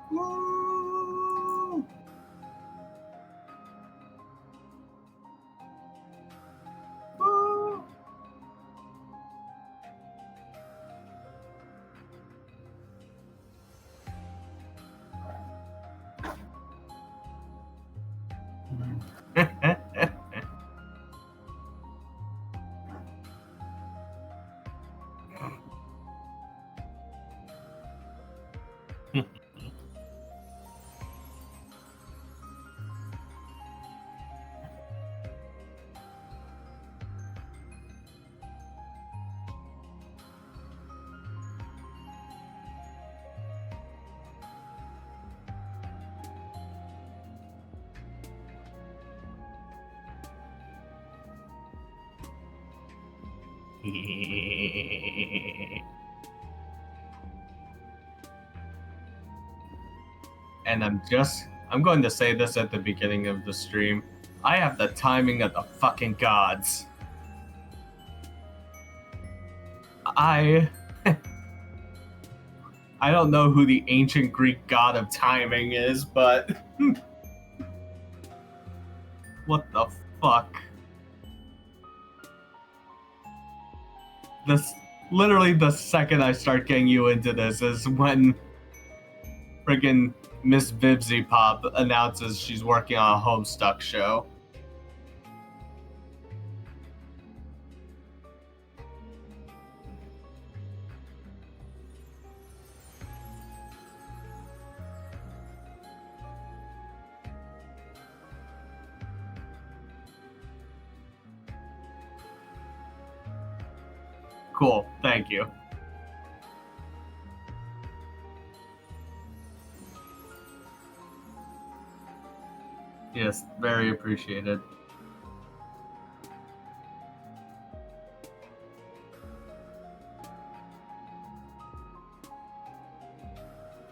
Woo! Woo! And I'm going to say this at the beginning of the stream. I have the timing of the fucking gods. I don't know who the ancient Greek god of timing is, but what the fuck? This literally the second I start getting you into this is when friggin' Miss Vibsy Pop announces she's working on a Homestuck show. Cool, thank you. Yes, very appreciated.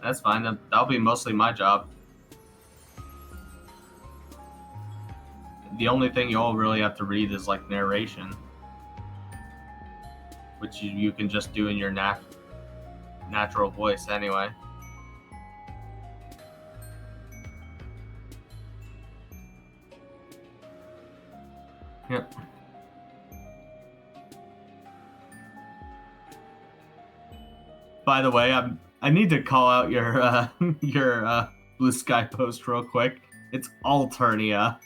That's fine. That'll be mostly my job. The only thing you'll really have to read is like narration, which you can just do in your natural voice anyway. Yep. By the way, I need to call out your your Blue Sky post real quick. It's Alternia.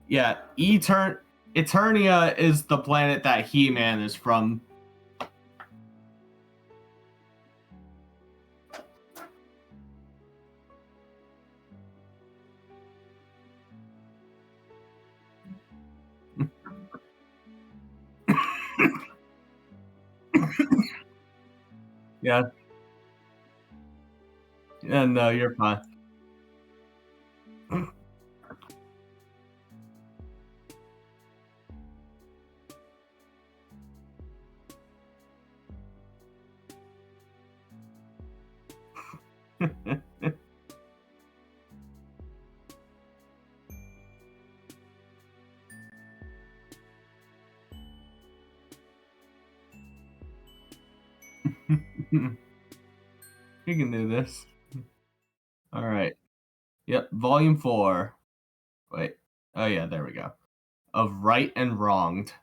Yeah, Eternia is the planet that He-Man is from. Yeah. Yeah, no, you're fine. You can do this. All right. Yep, volume 4. Wait. Oh yeah, there we go. Of Right and Wronged.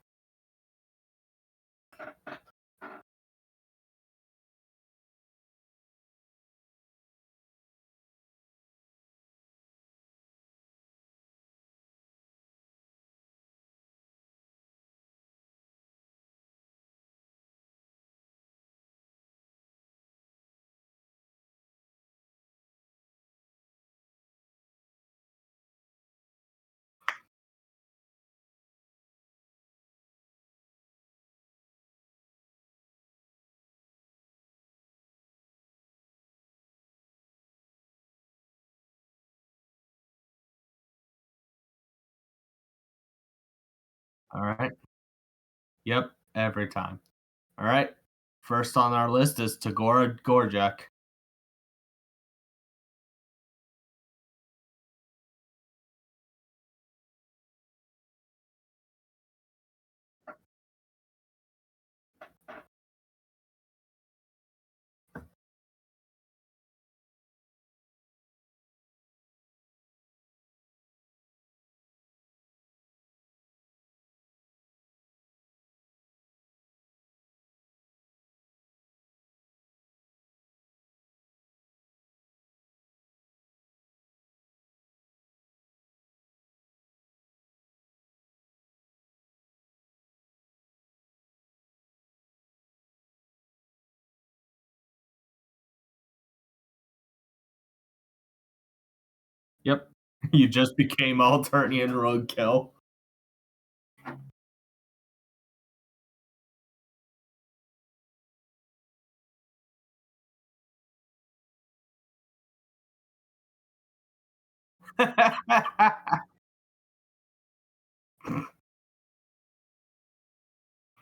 All right. Yep, every time. All right. First on our list is Tagora Gorjak. Yep. You just became Alternian Roadkill.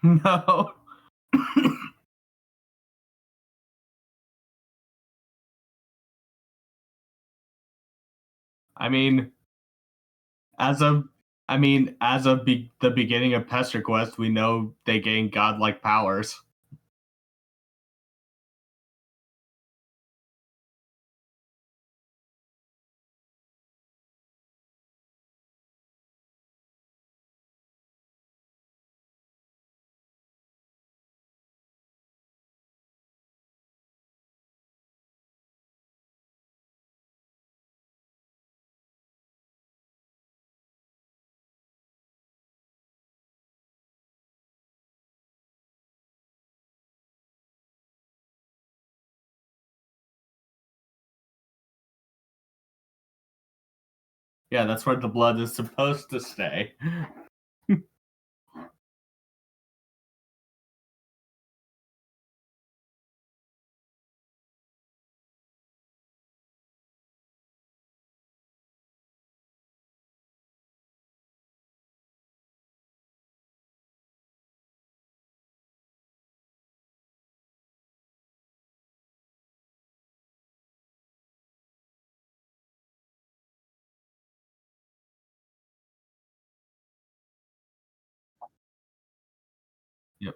No. I mean, as of the beginning of Pester Quest, we know they gain godlike powers. Yeah, that's where the blood is supposed to stay. Yep.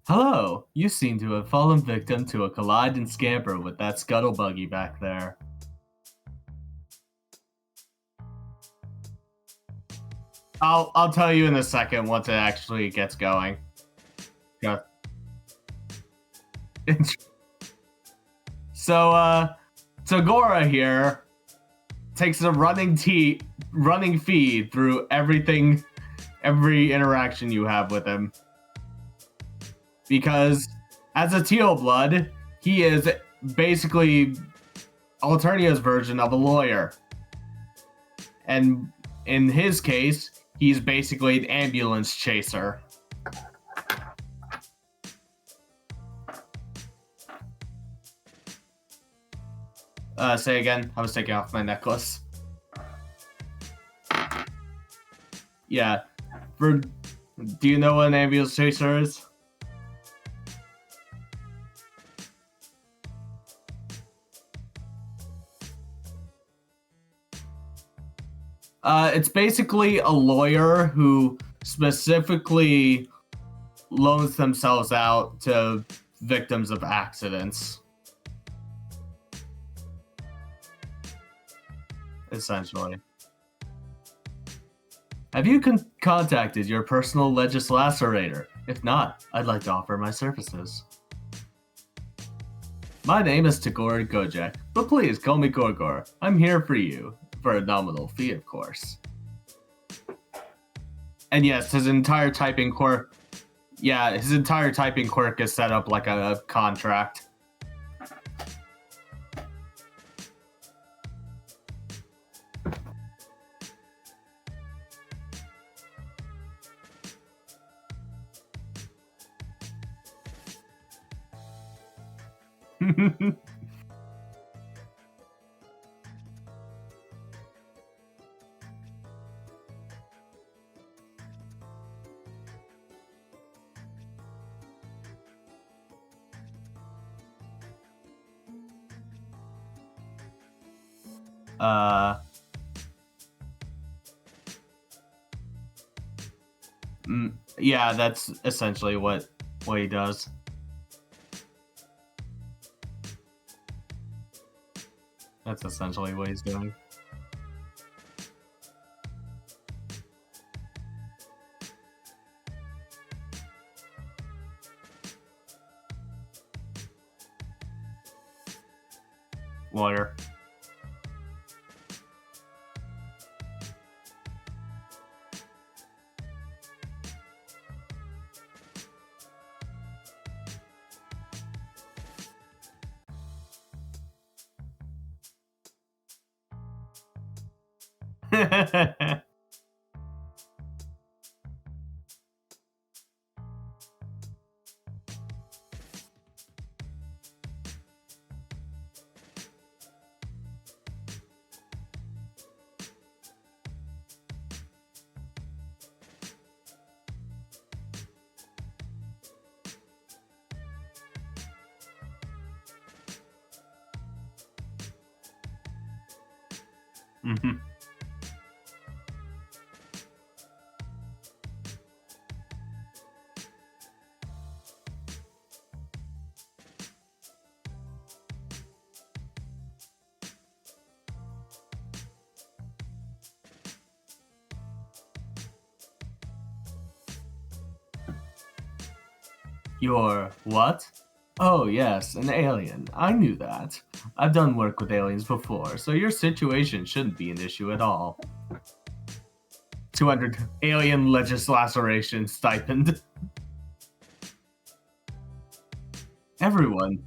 Hello. You seem to have fallen victim to a collide and scamper with that scuttle buggy back there. I'll tell you in a second once it actually gets going. Yeah. So Tagora here takes a running feed through every interaction you have with him. Because as a teal blood, he is basically Alternia's version of a lawyer. And in his case, he's basically an ambulance chaser. Say again. I was taking off my necklace. Yeah. Do you know what an ambulance chaser is? It's basically a lawyer who specifically loans themselves out to victims of accidents. Essentially. Have you contacted your personal legislacerator? If not, I'd like to offer my services. My name is Tagore Gojek, but please call me Gorgor. I'm here for you, for a nominal fee, of course. And yes, his entire typing quirk is set up like a contract. uh, yeah, that's essentially what he does. That's essentially what he's doing. Lawyer. Mhm. You're what? Oh, yes, an alien. I knew that. I've done work with aliens before, so your situation shouldn't be an issue at all. 200 alien legislation stipend. Everyone.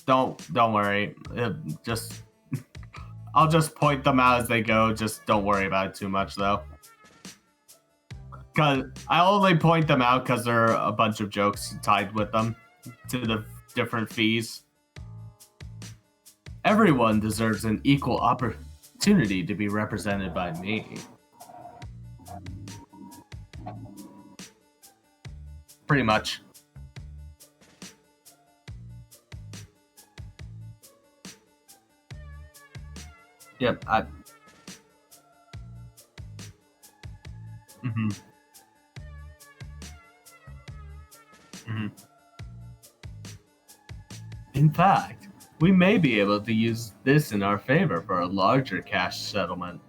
Don't worry. Just I'll just point them out as they go. Just don't worry about it too much, though. Because I only point them out because there are a bunch of jokes tied with them to the different fees. Everyone deserves an equal opportunity to be represented by me. Pretty much. Yep. Mm-hmm. Mm-hmm. In fact, we may be able to use this in our favor for a larger cash settlement.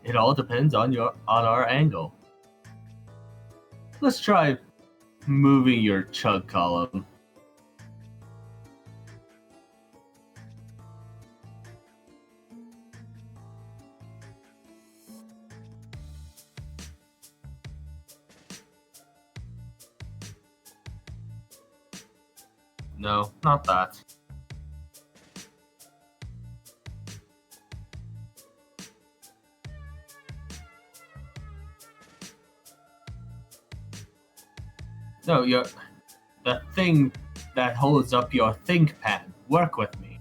It all depends on our angle. Let's try moving your chug column. No, not that. No, the thing that holds up your ThinkPad. Work with me.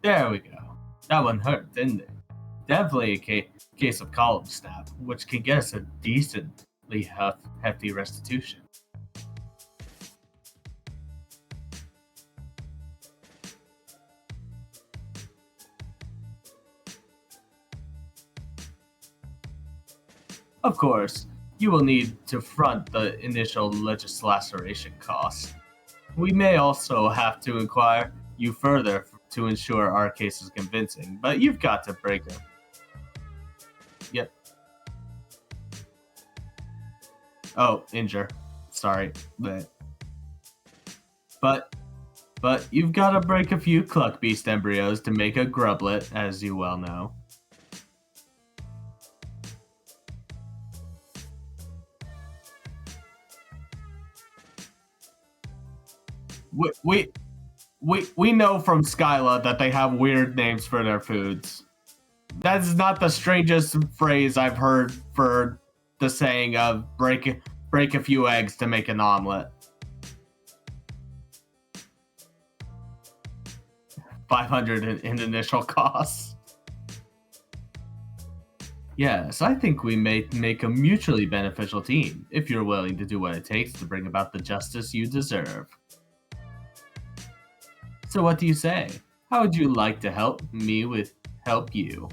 There we go. That one hurt, didn't it? Definitely a case of column snap, which can get us a decently hefty restitution. Of course, you will need to front the initial legislation costs. We may also have to inquire you further to ensure our case is convincing, but you've got to break it. Yep. Oh, injure. Sorry. But you've got to break a few cluck beast embryos to make a grublet, as you well know. We know from Skyla that they have weird names for their foods. That is not the strangest phrase I've heard for the saying of break a few eggs to make an omelet. 500 in initial costs. Yes, I think we may make a mutually beneficial team if you're willing to do what it takes to bring about the justice you deserve. So what do you say? How would you like to help you?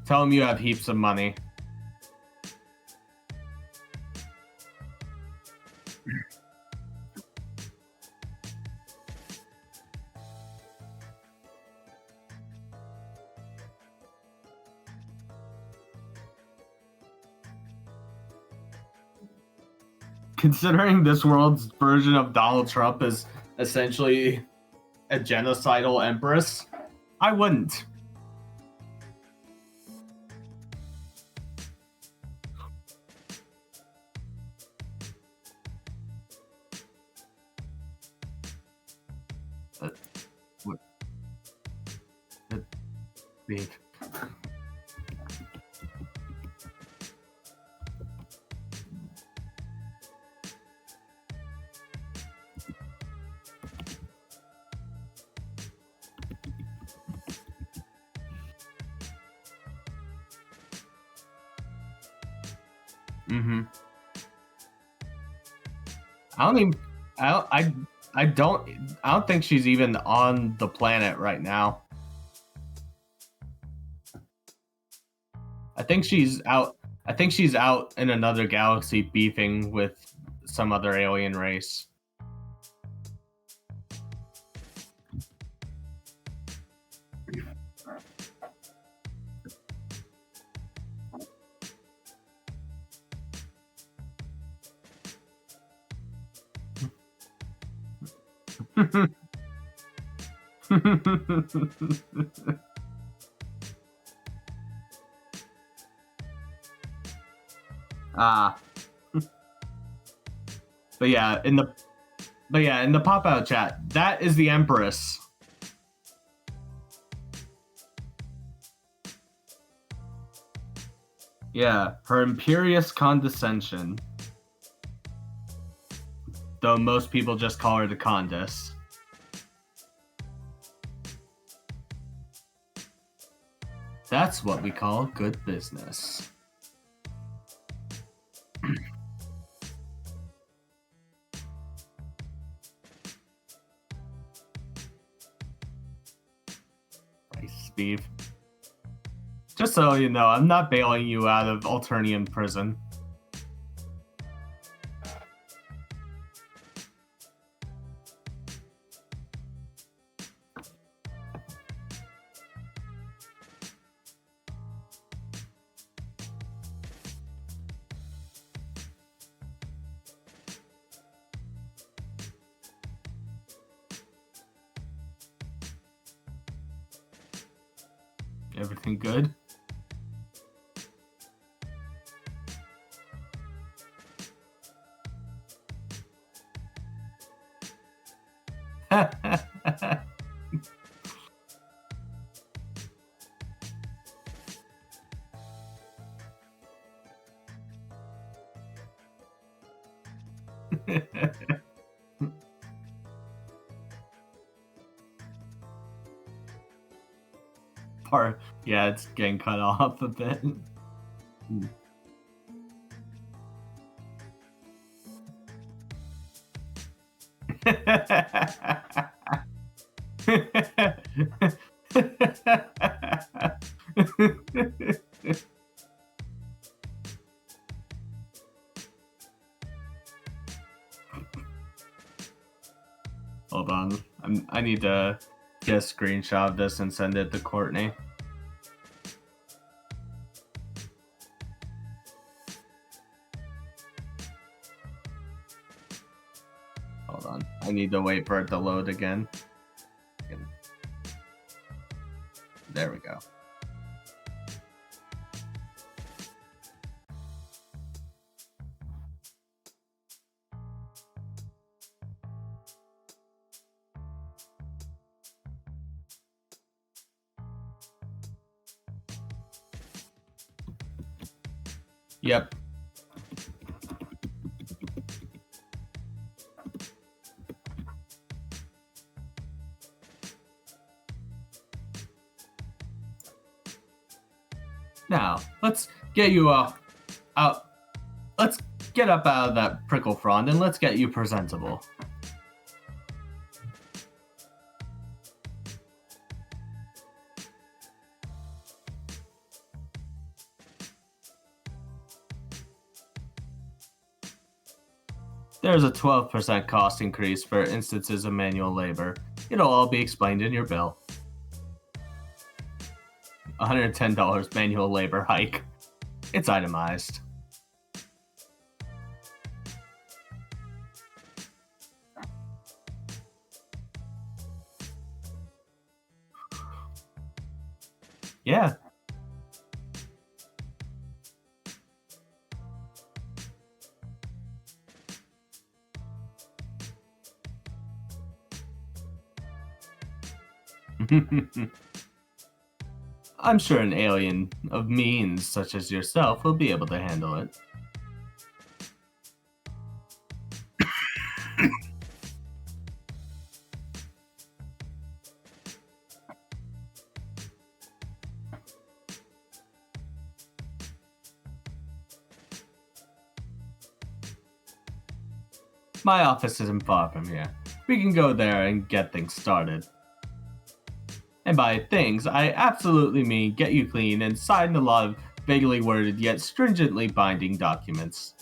Tell him you have heaps of money. considering this world's version of Donald Trump is essentially a genocidal empress, I wouldn't. What? Big. Mm-hmm. I don't think she's even on the planet right now. I think she's out in another galaxy beefing with some other alien race. But yeah, in the pop out chat, that is the Empress. Yeah, her imperious condescension. Though most people just call her the Condess. That's what we call good business. Nice, Sbeve. Just so you know, I'm not bailing you out of Alternian prison. Everything good? Yeah, it's getting cut off a bit. Hold on. I need to get a screenshot of this and send it to Courtney. Hold on. I need to wait for it to load again. There we go. Yep. Now, let's get you out. Let's get up out of that prickle frond and let's get you presentable. There's a 12% cost increase for instances of manual labor. It'll all be explained in your bill. $110 manual labor hike. It's itemized. Yeah. I'm sure an alien of means such as yourself will be able to handle it. My office isn't far from here. We can go there and get things started. And by things, I absolutely mean get you clean and sign a lot of vaguely worded yet stringently binding documents.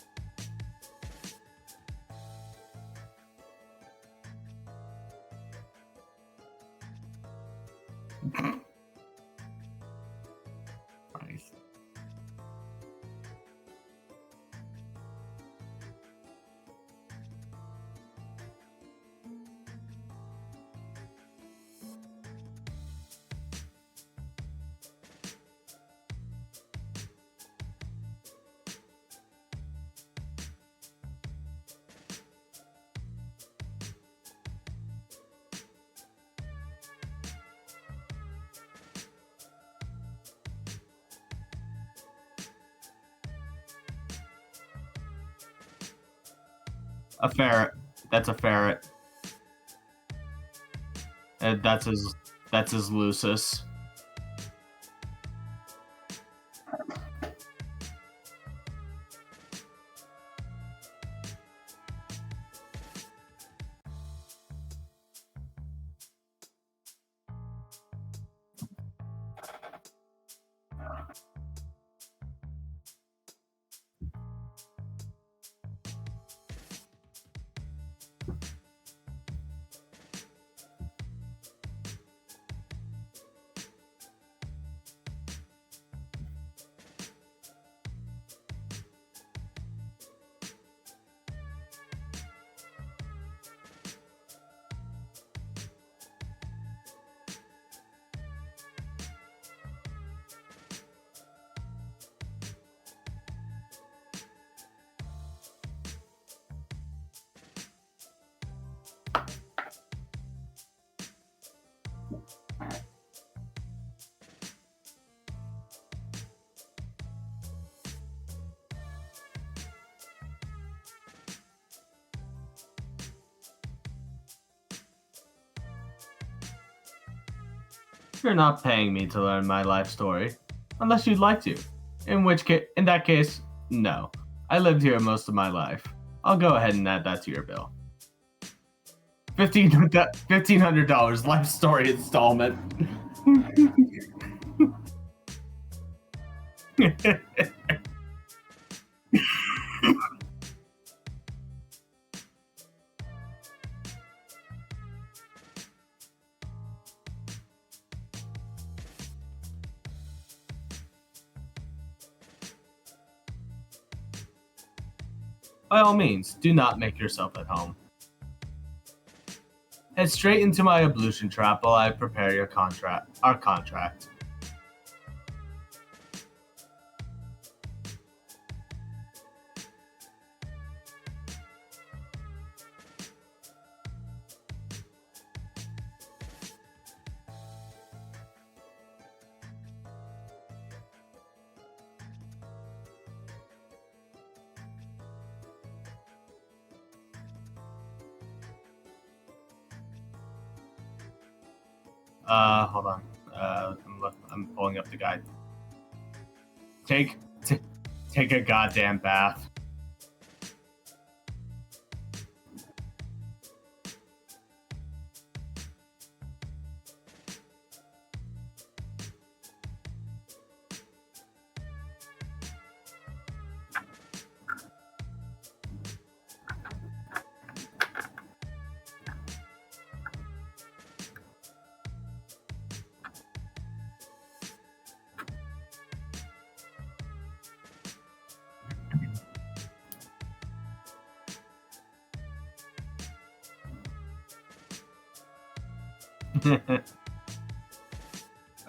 Nice. A ferret. That's a ferret. That's his Lucis. You're not paying me to learn my life story, unless you'd like to. In that case, no. I lived here most of my life. I'll go ahead and add that to your bill. $1,500 life story installment. By all means, do not make yourself at home. Head straight into my ablution trap while I prepare our contract. Hold on. I'm pulling up the guide. Take a goddamn bath.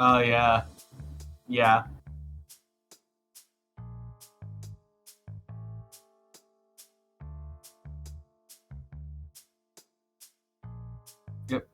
Oh yeah. Yeah. Yep.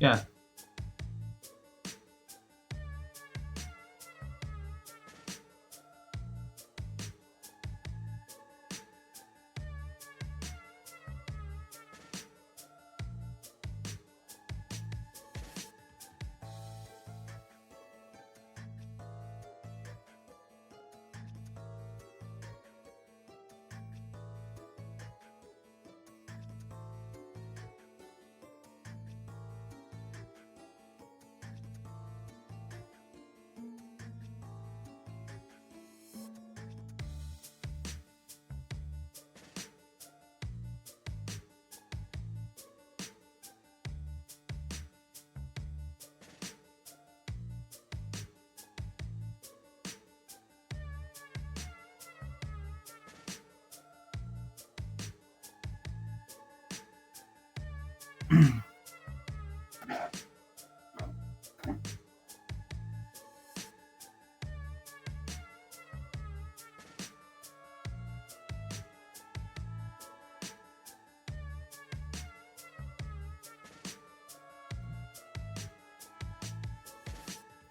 Yeah.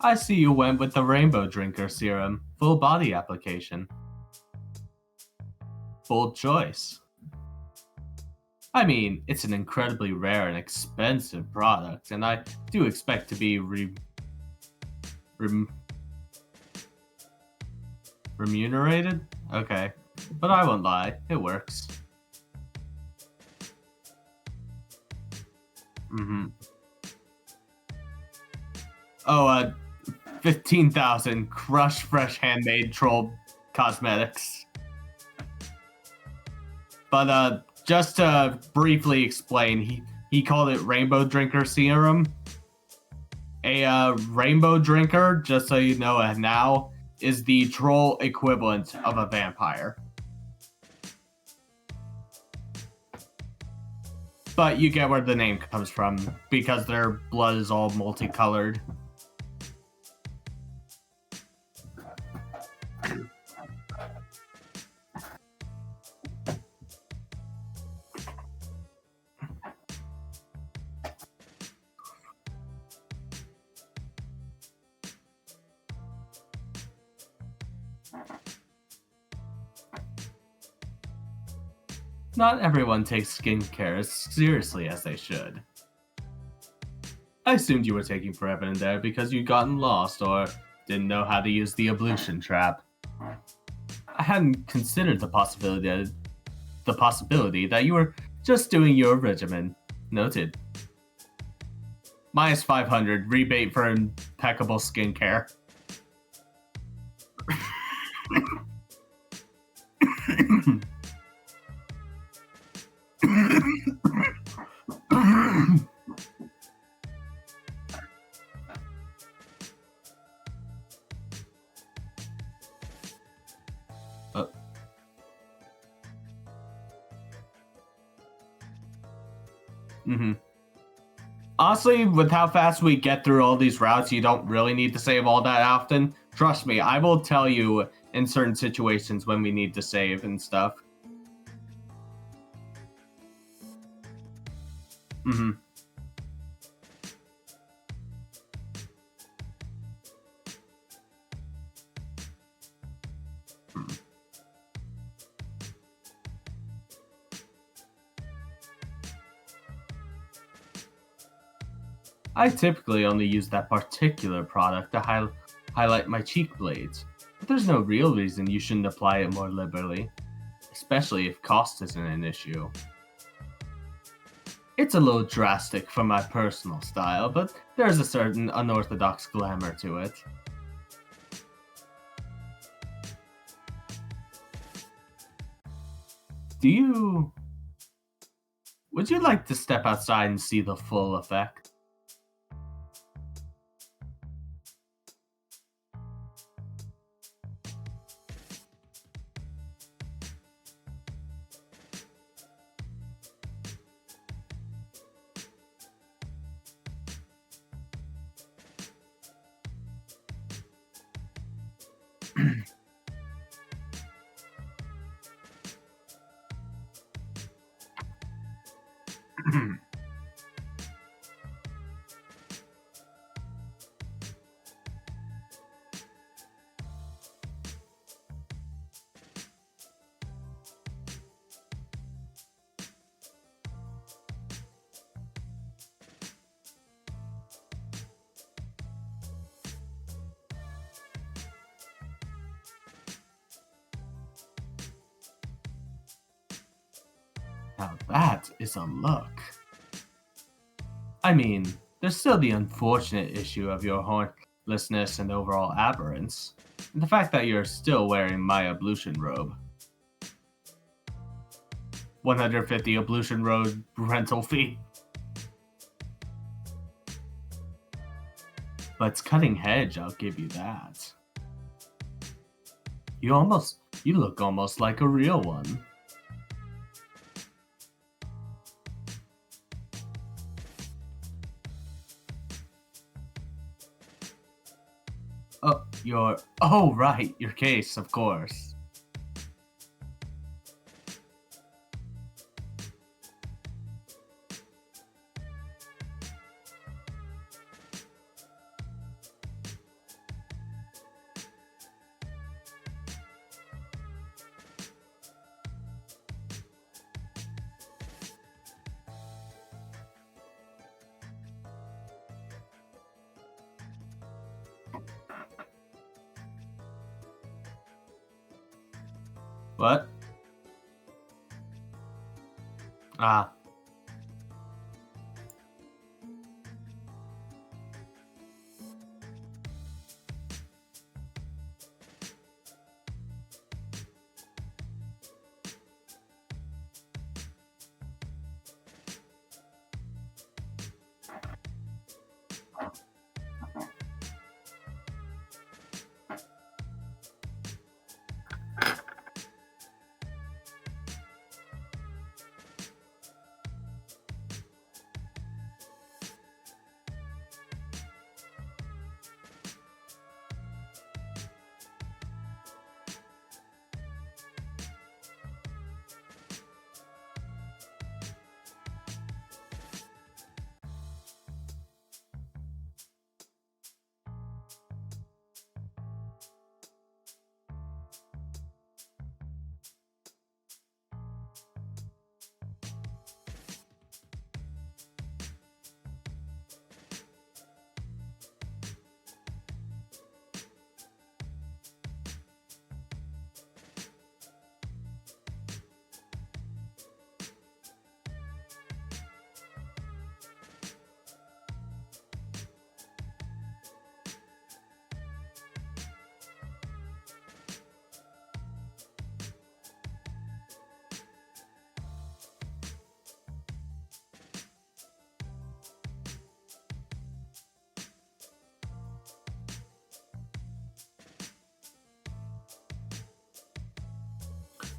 I see you went with the Rainbow Drinker Serum, full body application. Bold choice. I mean, it's an incredibly rare and expensive product, and I do expect to be remunerated? Okay. But I won't lie, it works. Mm-hmm. Oh, 15,000 crushed fresh handmade troll cosmetics. But just to briefly explain, he called it Rainbow Drinker Serum. A Rainbow Drinker, just so you know now, is the troll equivalent of a vampire. But you get where the name comes from, because their blood is all multicolored. Not everyone takes skincare as seriously as they should. I assumed you were taking forever in there because you'd gotten lost or didn't know how to use the ablution trap. I hadn't considered the possibility that you were just doing your regimen. Noted. Minus 500 rebate for impeccable skincare. Mm-hmm. Honestly, with how fast we get through all these routes, you don't really need to save all that often. Trust me, I will tell you in certain situations when we need to save and stuff. Mm-hmm. I typically only use that particular product to highlight my cheek blades, but there's no real reason you shouldn't apply it more liberally, especially if cost isn't an issue. It's a little drastic for my personal style, but there's a certain unorthodox glamour to it. Would you like to step outside and see the full effect? Now that is a look. I mean, there's still the unfortunate issue of your hornlessness and overall aberrance, and the fact that you're still wearing my ablution robe. 150 ablution robe rental fee. But it's cutting edge, I'll give you that. You look almost like a real one. Oh, right, your case, of course. What? Ah.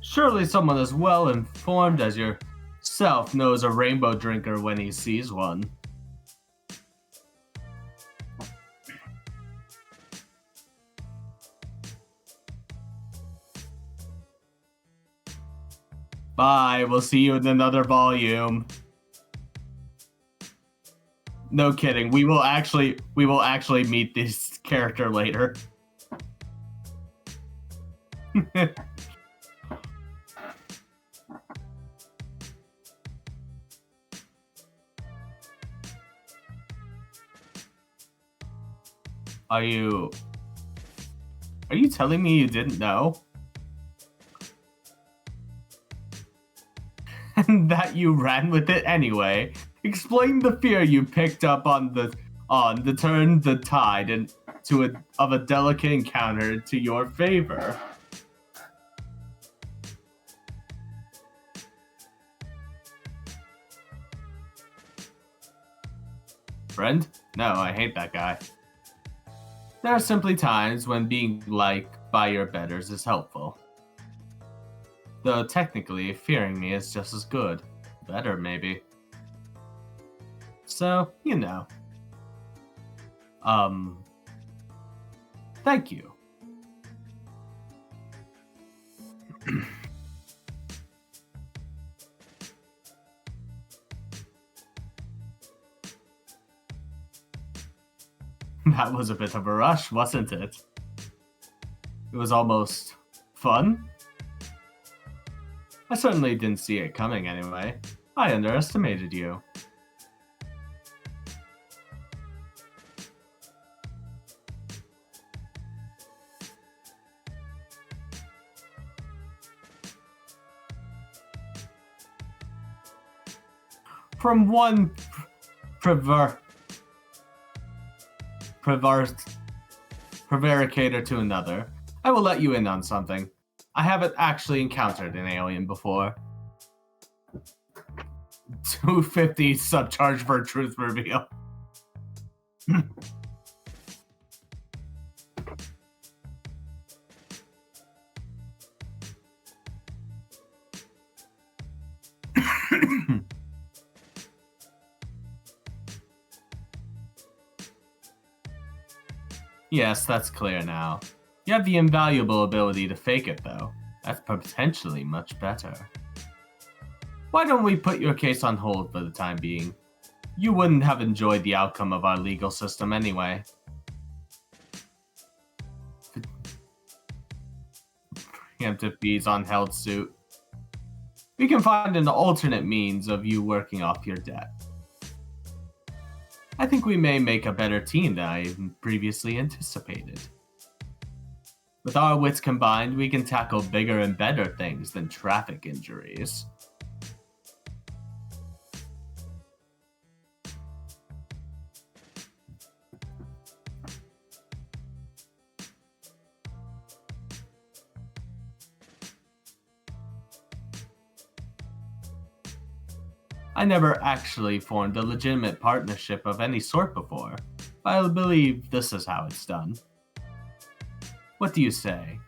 Surely someone as well informed as yourself himself knows a rainbow drinker when he sees one. Bye, we'll see you in another volume. No kidding, we will actually meet this character later. Are you telling me you didn't know? And that you ran with it anyway? Explain the fear you picked up on to turn the tide of a delicate encounter to your favor. Friend? No, I hate that guy. There are simply times when being liked by your betters is helpful. Though technically, fearing me is just as good. Better, maybe. So, you know. Thank you. That was a bit of a rush, wasn't it? It was almost fun. I certainly didn't see it coming anyway. I underestimated you. From one prevaricator to another, I will let you in on something. I haven't actually encountered an alien before. 250 subcharge for a truth reveal. Yes, that's clear now. You have the invaluable ability to fake it, though. That's potentially much better. Why don't we put your case on hold for the time being? You wouldn't have enjoyed the outcome of our legal system anyway. Preemptive fees on held suit. We can find an alternate means of you working off your debt. I think we may make a better team than I previously anticipated. With our wits combined, we can tackle bigger and better things than traffic injuries. I never actually formed a legitimate partnership of any sort before, but I believe this is how it's done. What do you say?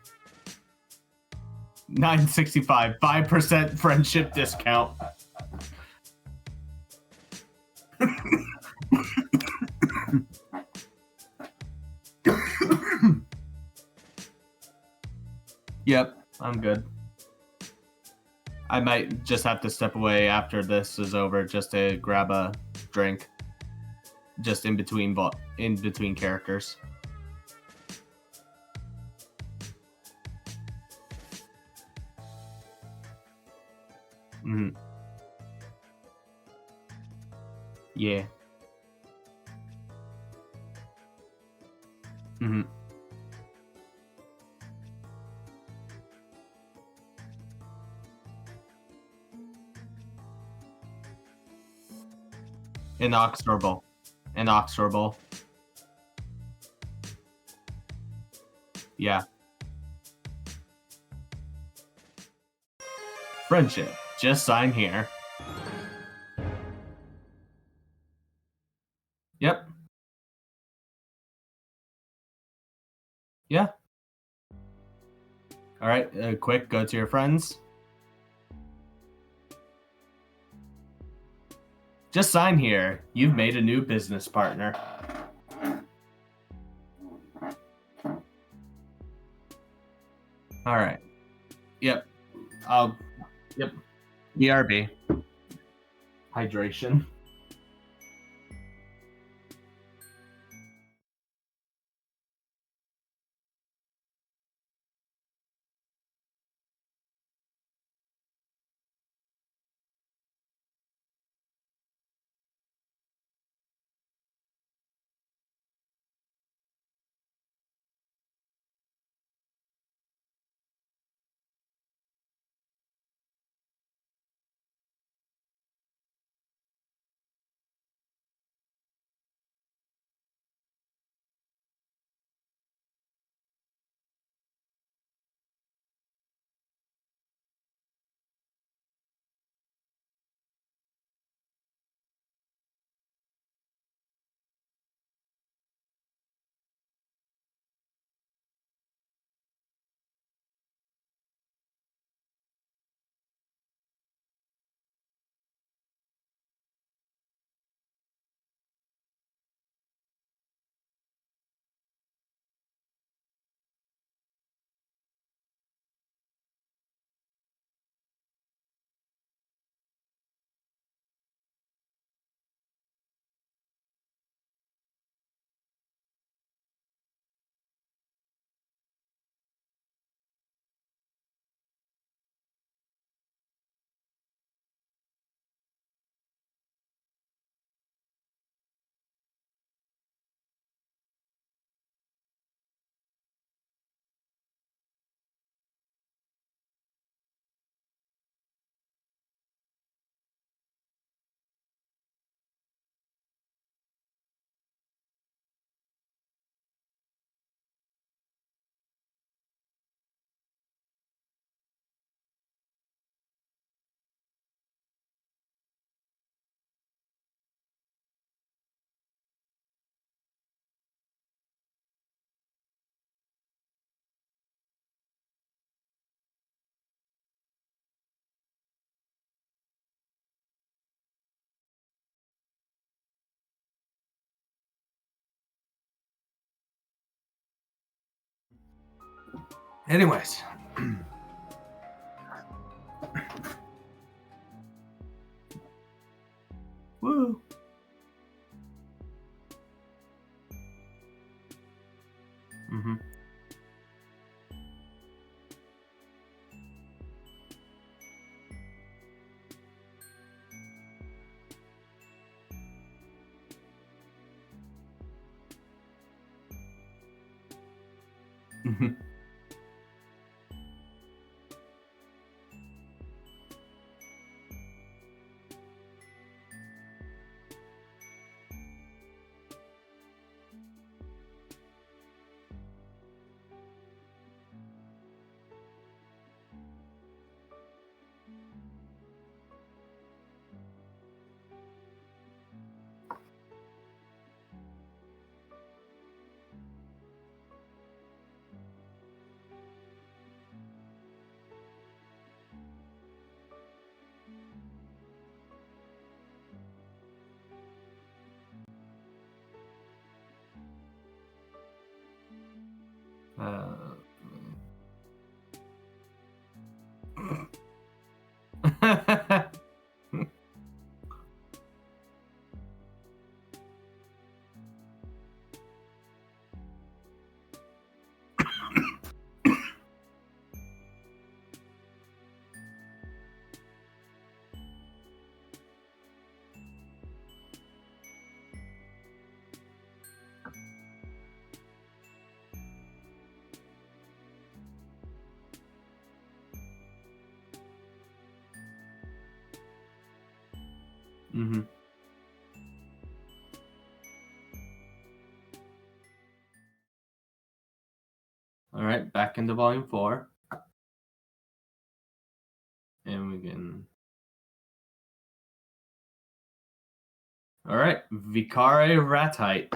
965, 5% friendship discount. Yep, I'm good. I might just have to step away after this is over just to grab a drink. Just in between characters. Mm-hmm. Yeah. Mm-hmm. Inexorable. Yeah. Friendship. Just sign here. Yep. Yeah. All right. Quick, go to your friends. Just sign here. You've made a new business partner. All right. Yep. Yep. BRB. Hydration. Anyways. Woo. Mm-hmm. Mm-hmm. Mm-hmm. All right, back into volume 4. And we can... All right, Vicare Ratite.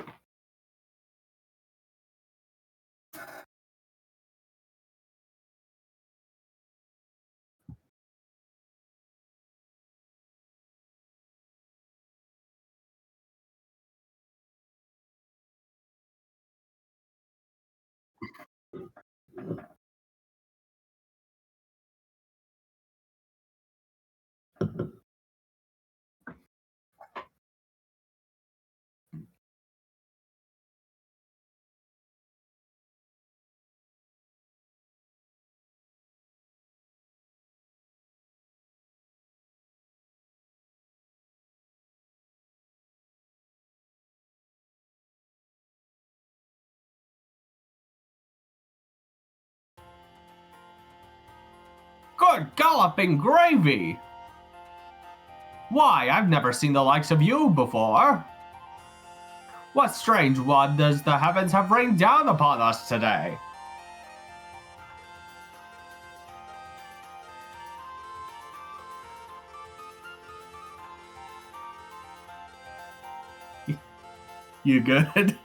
Good galloping gravy! Why, I've never seen the likes of you before. What strange one does the heavens have rained down upon us today? You good?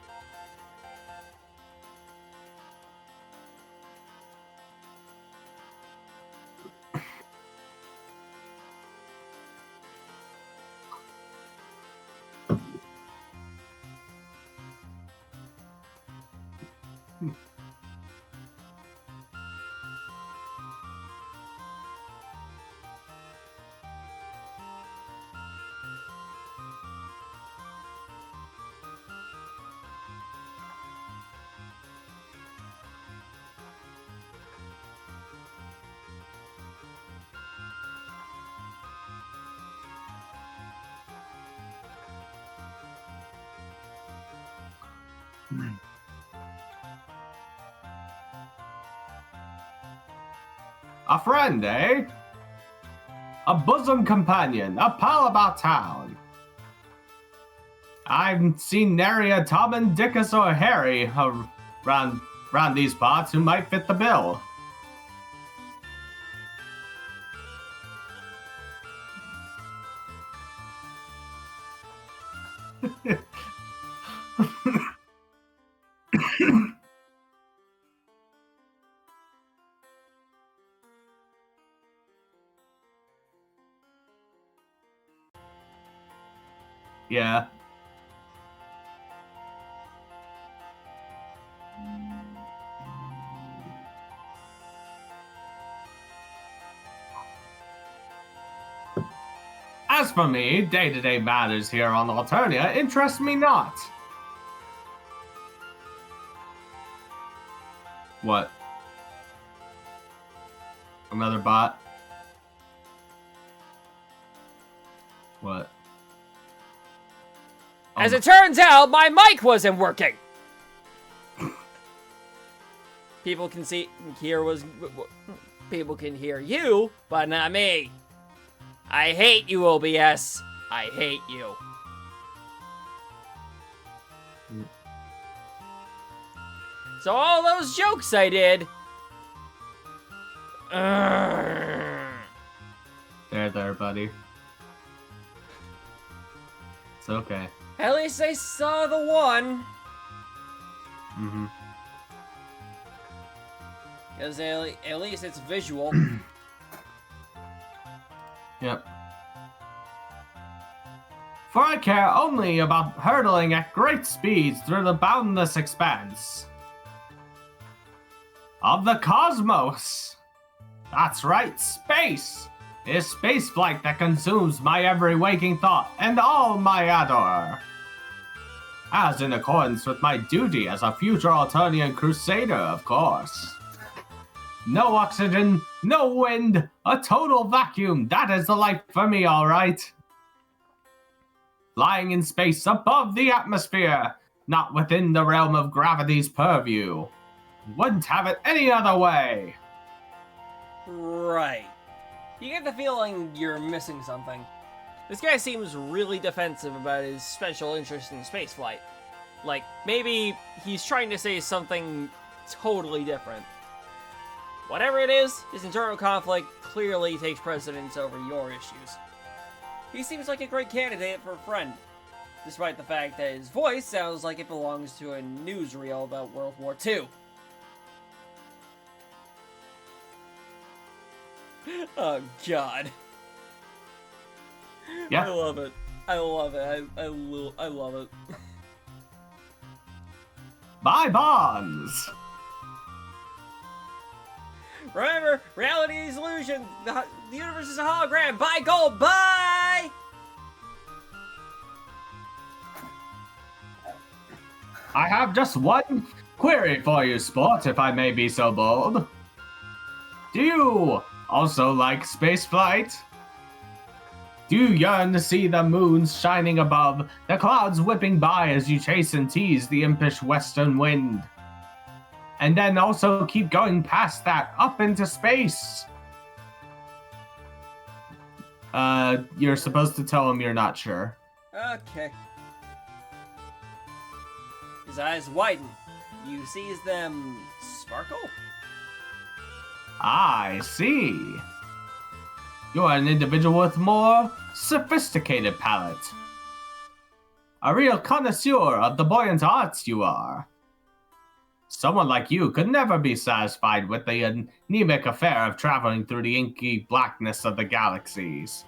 A friend, eh? A bosom companion, a pal about town. I've seen nary a Tom and Dickus or Harry round these parts who might fit the bill. Yeah. As for me, day-to-day matters here on Alternia interest me not. What? Another bot? What? As it turns out, my mic wasn't working. People can hear you, but not me. I hate you, OBS. I hate you. So all those jokes I did. There, buddy. It's okay. At least I saw the one. Mm-hmm. Because at least it's visual. Yep. For I care only about hurtling at great speeds through the boundless expanse of the cosmos. That's right, space! It is space flight that consumes my every waking thought and all my ardor. As in accordance with my duty as a future Alternian crusader, of course. No oxygen, no wind, a total vacuum. That is the life for me, all right. Flying in space above the atmosphere, not within the realm of gravity's purview. Wouldn't have it any other way. Right. You get the feeling you're missing something. This guy seems really defensive about his special interest in spaceflight. Like, maybe he's trying to say something totally different. Whatever it is, his internal conflict clearly takes precedence over your issues. He seems like a great candidate for a friend, despite the fact that his voice sounds like it belongs to a newsreel about World War II. Oh, God. Yeah. I love it. I love it. I love it. My bonds! Remember, reality is illusion. The universe is a hologram. Buy gold. Bye! I have just one query for you, Sport, if I may be so bold. Do you also like spaceflight? Do you yearn to see the moons shining above, the clouds whipping by as you chase and tease the impish western wind? And then also keep going past that, up into space? You're supposed to tell him you're not sure. Okay. His eyes widen. You sees them sparkle? I see. You're an individual with more sophisticated palate. A real connoisseur of the buoyant arts you are. Someone like you could never be satisfied with the anemic affair of traveling through the inky blackness of the galaxies.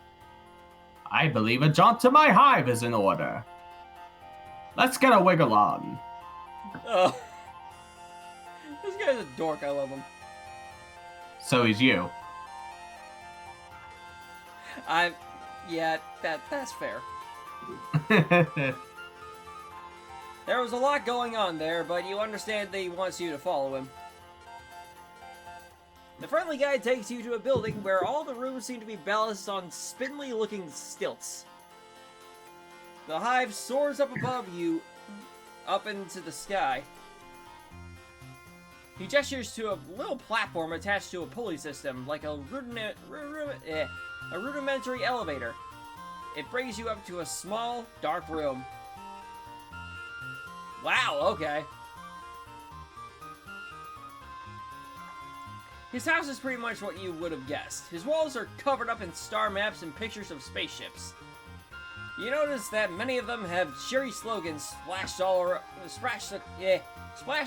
I believe a jaunt to my hive is in order. Let's get a wiggle on. Oh. This guy's a dork, I love him. So he's you. Yeah, that's fair. There was a lot going on there, but you understand that he wants you to follow him. The friendly guide takes you to a building where all the rooms seem to be balanced on spindly-looking stilts. The hive soars up above you, up into the sky. He gestures to a little platform attached to a pulley system, like a rudimentary elevator. It brings you up to a small, dark room. Wow, okay. His house is pretty much what you would have guessed. His walls are covered up in star maps and pictures of spaceships. You notice that many of them have cheery slogans splashed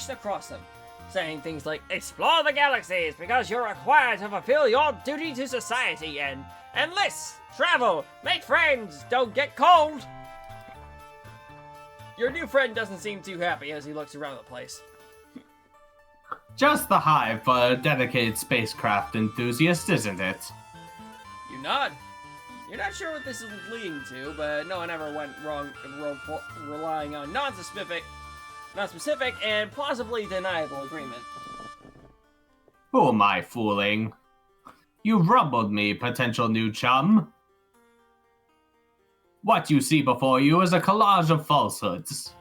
across them, saying things like, "Explore the galaxies because you're required to fulfill your duty to society," and "Enlist, travel, make friends, don't get cold." Your new friend doesn't seem too happy as he looks around the place. Just the hive for a dedicated spacecraft enthusiast, isn't it? You nod. You're not sure what this is leading to, but no one ever went wrong relying on non-specific and plausibly deniable agreement. Who am I fooling? You rumbled me, potential new chum. What you see before you is a collage of falsehoods.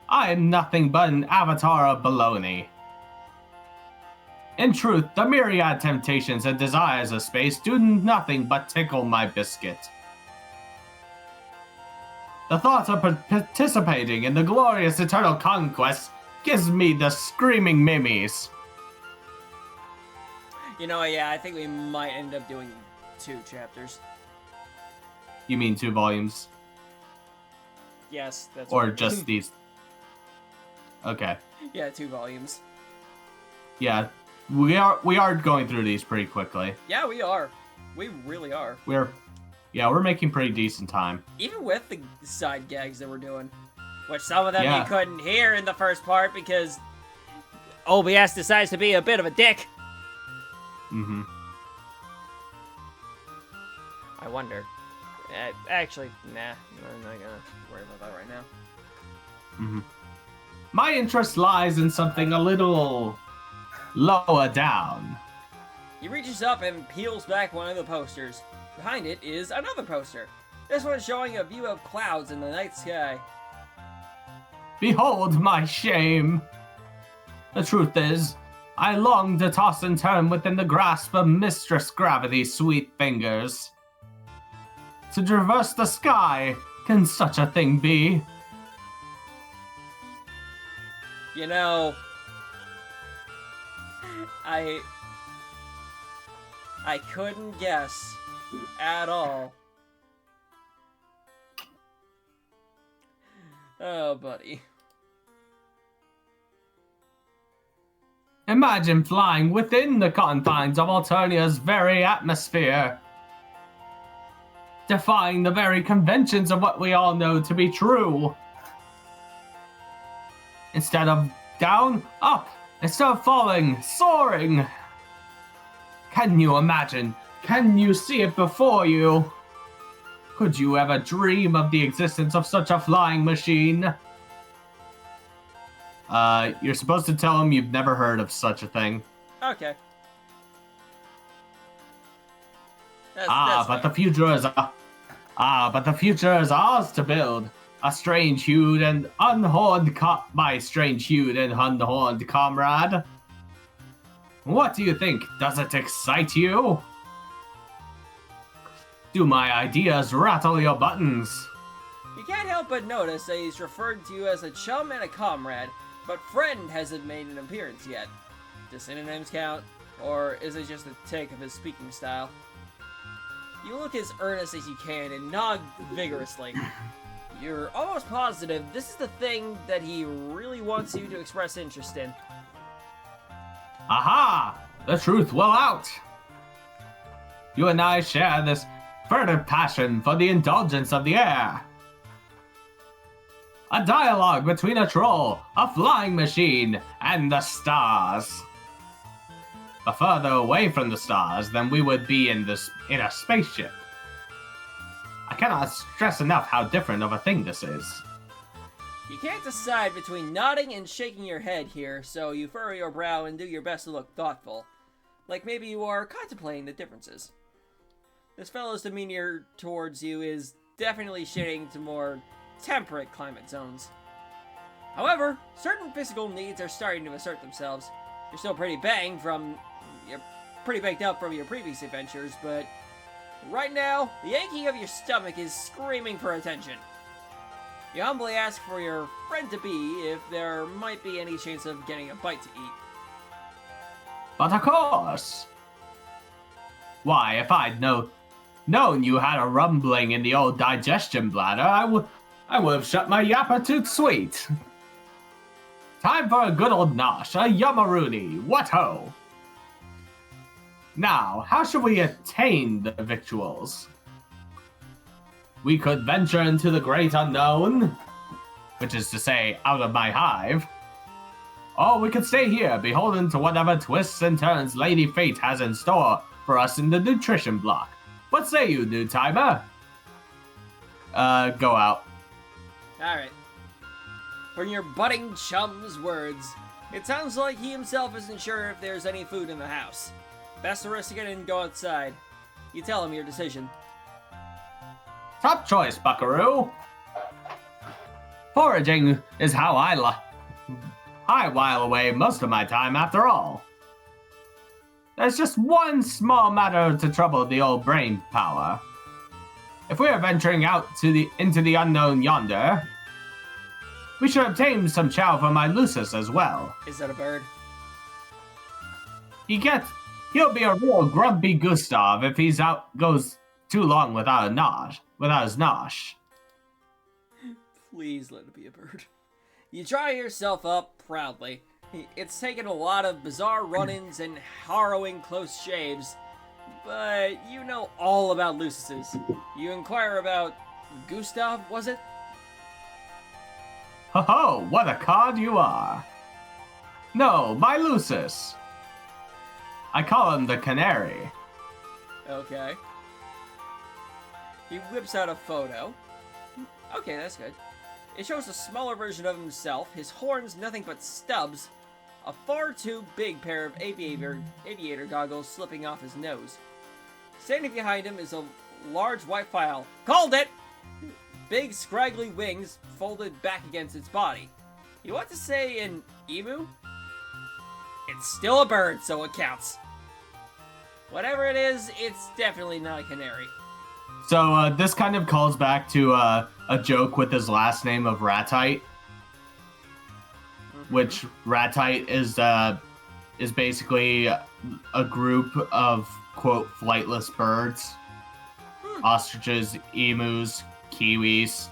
I am nothing but an avatar of baloney. In truth, the myriad temptations and desires of space do nothing but tickle my biscuit. The thought of participating in the glorious eternal conquest gives me the screaming mimmies. You know, yeah, I think we might end up doing 2 chapters. You mean 2 volumes? Yes, that's Or right. just these? Okay. Yeah, 2 volumes. Yeah, we are going through these pretty quickly. Yeah, we are. We really are. We're making pretty decent time. Even with the side gags that we're doing. Which some of them Yeah. you couldn't hear in the first part because OBS decides to be a bit of a dick. Mm-hmm. I wonder. Actually, nah. I'm not gonna worry about that right now. Mm-hmm. My interest lies in something a little lower down. He reaches up and peels back one of the posters. Behind it is another poster. This one showing a view of clouds in the night sky. Behold my shame. The truth is, I long to toss and turn within the grasp of Mistress Gravity's sweet fingers. To traverse the sky, can such a thing be? You know, I couldn't guess at all. Oh, buddy. Imagine flying within the confines of Alternia's very atmosphere, defying the very conventions of what we all know to be true. Instead of down, up. Instead of falling, soaring. Can you imagine? Can you see it before you? Could you ever dream of the existence of such a flying machine? You're supposed to tell him you've never heard of such a thing. Okay. But the future is ours to build. My strange hued and unhorned comrade. What do you think? Does it excite you? Do my ideas rattle your buttons? You can't help but notice that he's referred to you as a chum and a comrade, but friend hasn't made an appearance yet. Do synonyms count? Or is it just a take of his speaking style? You look as earnest as you can and nod vigorously. You're almost positive this is the thing that he really wants you to express interest in. Aha! The truth will out! You and I share this furtive passion for the indulgence of the air. A dialogue between a troll, a flying machine, and the stars. The further away from the stars than we would be in a spaceship. I cannot stress enough how different of a thing this is. You can't decide between nodding and shaking your head here, so you furrow your brow and do your best to look thoughtful. Like maybe you are contemplating the differences. This fellow's demeanor towards you is definitely shading to more temperate climate zones. However, certain physical needs are starting to assert themselves. You're still pretty baked up from your previous adventures, but right now, the yanking of your stomach is screaming for attention. You humbly ask for your friend-to-be if there might be any chance of getting a bite to eat. But of course! Why, if I'd known you had a rumbling in the old digestion bladder, I would have shut my yapper tooth sweet. Time for a good old nosh, a yummaroony, what ho! Now, how should we attain the victuals? We could venture into the great unknown, which is to say, out of my hive. Or we could stay here, beholden to whatever twists and turns Lady Fate has in store for us in the nutrition block. What say you, new timer? Go out. Alright. From your budding chum's words, it sounds like he himself isn't sure if there's any food in the house. Best to risk it and go outside. You tell him your decision. Top choice, buckaroo. Foraging is how I while away most of my time after all. There's just one small matter to trouble the old brain power. If we are venturing out into the unknown yonder, we should obtain some chow for my Lucis as well. Is that a bird? He'll be a real grumpy Gustav if goes too long without his nosh. Please let it be a bird. You dry yourself up proudly. It's taken a lot of bizarre run-ins and harrowing close shaves, but you know all about Lucises. You inquire about Gustav, was it? Ho ho, what a cod you are. No, my Lucis. I call him the Canary. Okay. He whips out a photo. Okay, that's good. It shows a smaller version of himself, his horns nothing but stubs, a far too big pair of aviator goggles slipping off his nose. Standing behind him is a large white file. Called it! Big scraggly wings folded back against its body. You want to say an emu? It's still a bird, so it counts. Whatever it is, it's definitely not a canary. So this kind of calls back to a joke with his last name of Ratite, which Ratite is basically a group of quote flightless birds, ostriches, emus, kiwis,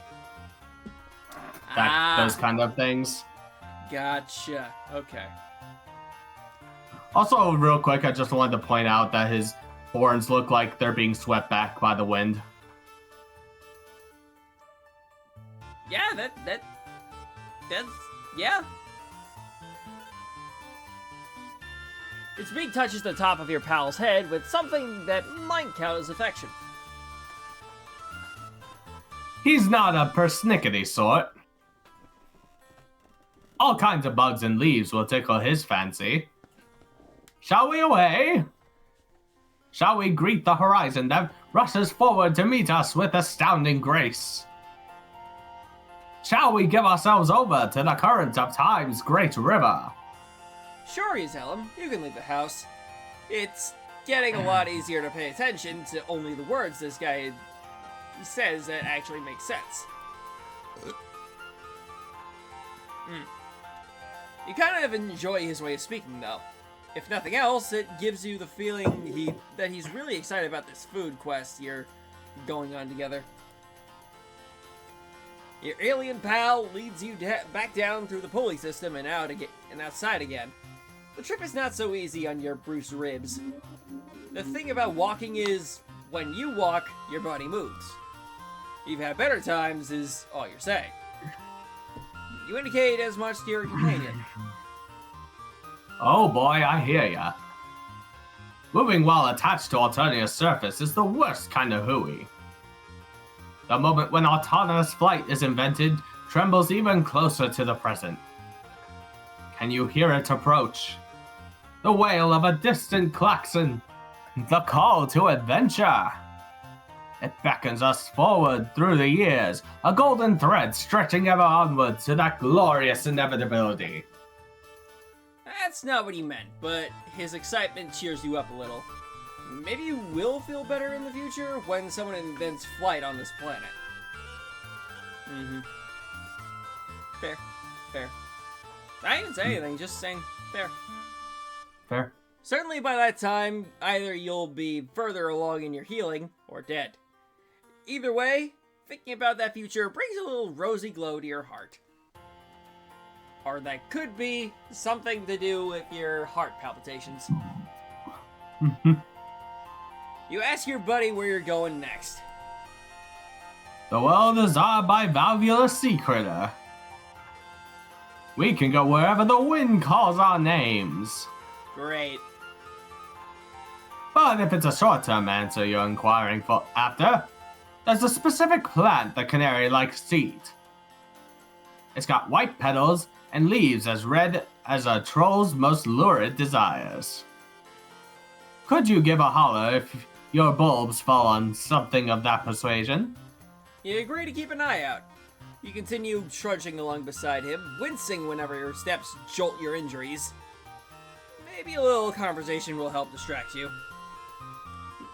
those kind of things. Gotcha. Okay. Also, real quick, I just wanted to point out that his horns look like they're being swept back by the wind. Yeah, that's yeah. Its beak touches the top of your pal's head with something that might count as affection. He's not a persnickety sort. All kinds of bugs and leaves will tickle his fancy. Shall we away? Shall we greet the horizon that rushes forward to meet us with astounding grace? Shall we give ourselves over to the current of time's great river? Sure, you tell him. You can leave the house. It's getting a lot easier to pay attention to only the words this guy says that actually make sense. You kind of enjoy his way of speaking, though. If nothing else, it gives you the feeling that he's really excited about this food quest you're going on together. Your alien pal leads you back down through the pulley system and outside again. The trip is not so easy on your Bruce ribs. The thing about walking is, when you walk, your body moves. You've had better times, is all you're saying. You indicate as much to your companion. Oh boy, I hear ya. Moving while attached to Alternia's surface is the worst kind of hooey. The moment when autonomous flight is invented trembles even closer to the present. Can you hear it approach? The wail of a distant klaxon. The call to adventure. It beckons us forward through the years, a golden thread stretching ever onward to that glorious inevitability. That's not what he meant, but his excitement cheers you up a little. Maybe you will feel better in the future when someone invents flight on this planet. Fair. I didn't say anything, just saying fair. Certainly by that time, either you'll be further along in your healing, or dead. Either way, thinking about that future brings a little rosy glow to your heart. Or that could be something to do with your heart palpitations. You ask your buddy where you're going next. The world is our bivalvular sea critter. We can go wherever the wind calls our names. Great. But if it's a short-term answer you're inquiring after, there's a specific plant the canary likes to eat. It's got white petals and leaves as red as a troll's most lurid desires. Could you give a holler if your bulbs fall on something of that persuasion? You agree to keep an eye out. You continue trudging along beside him, wincing whenever your steps jolt your injuries. Maybe a little conversation will help distract you.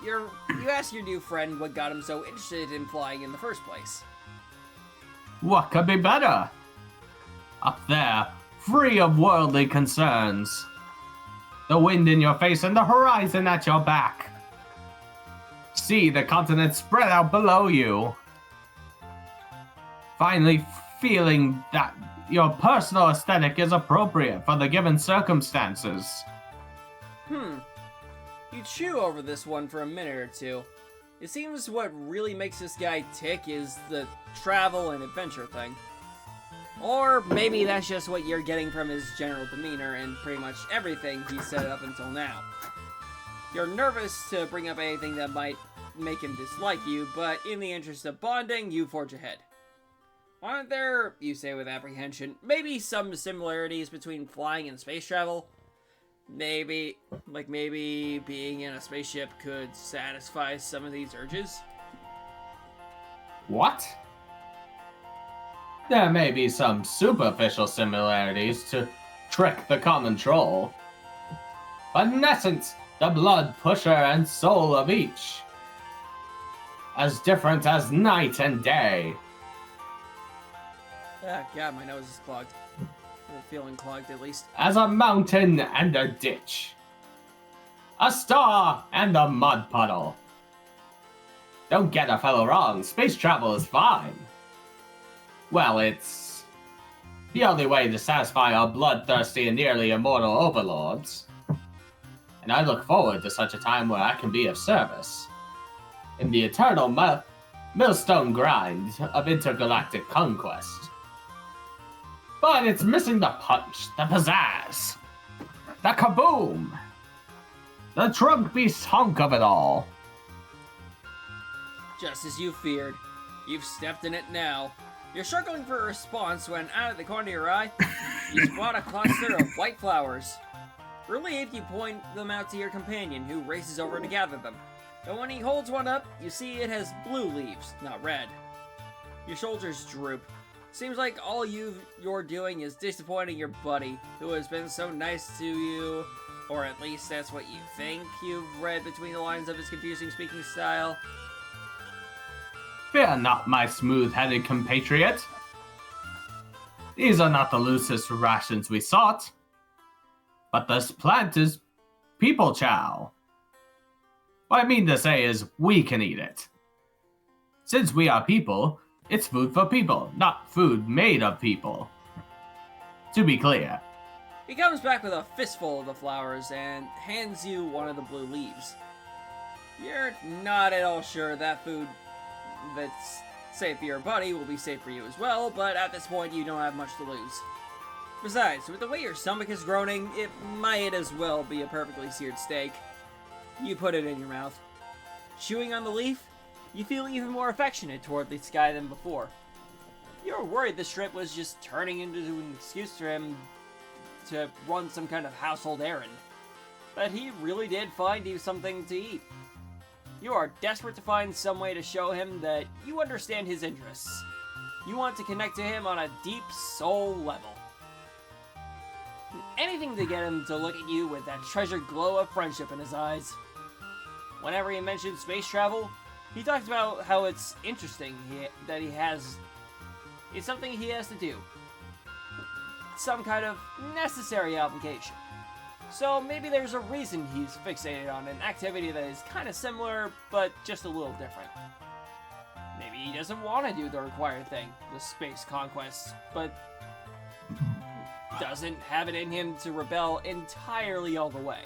You ask your new friend what got him so interested in flying in the first place. What could be better? Up there, free of worldly concerns. The wind in your face and the horizon at your back. See the continent spread out below you. Finally feeling that your personal aesthetic is appropriate for the given circumstances. You chew over this one for a minute or two. It seems what really makes this guy tick is the travel and adventure thing. Or maybe that's just what you're getting from his general demeanor and pretty much everything he said up until now. You're nervous to bring up anything that might make him dislike you, but in the interest of bonding, you forge ahead. Aren't there, you say with apprehension, maybe some similarities between flying and space travel? Maybe being in a spaceship could satisfy some of these urges? What? There may be some superficial similarities to trick the common troll, but in essence, the blood pusher and soul of each, as different as night and day. Ah, God, my nose is clogged. I'm feeling clogged, at least. As a mountain and a ditch, a star and a mud puddle. Don't get a fellow wrong, space travel is fine. Well, it's the only way to satisfy our bloodthirsty and nearly immortal overlords. And I look forward to such a time where I can be of service. In the eternal millstone grind of intergalactic conquest. But it's missing the punch, the pizzazz, the kaboom. The trunk be sunk of it all. Just as you feared. You've stepped in it now. You're struggling for a response when, out of the corner of your eye, you spot a cluster of white flowers. Relieved, you point them out to your companion, who races over to gather them. But when he holds one up, you see it has blue leaves, not red. Your shoulders droop. Seems like all you're doing is disappointing your buddy, who has been so nice to you, or at least that's what you think you've read between the lines of his confusing speaking style. Fear not, my smooth-headed compatriot. These are not the loosest rations we sought, but this plant is people chow. What I mean to say is, we can eat it. Since we are people, it's food for people, not food made of people. To be clear. He comes back with a fistful of the flowers and hands you one of the blue leaves. You're not at all sure that food that's safe for your buddy will be safe for you as well, but at this point you don't have much to lose. Besides, with the way your stomach is groaning, it might as well be a perfectly seared steak. You put it in your mouth. Chewing on the leaf, you feel even more affectionate toward this guy than before. You were worried this trip was just turning into an excuse for him to run some kind of household errand. But he really did find you something to eat. You are desperate to find some way to show him that you understand his interests. You want to connect to him on a deep soul level. Anything to get him to look at you with that treasured glow of friendship in his eyes. Whenever he mentioned space travel, he talks about how it's interesting that it's something he has to do. Some kind of necessary obligation. So maybe there's a reason he's fixated on an activity that is kind of similar, but just a little different. Maybe he doesn't want to do the required thing, the space conquest, but doesn't have it in him to rebel entirely all the way.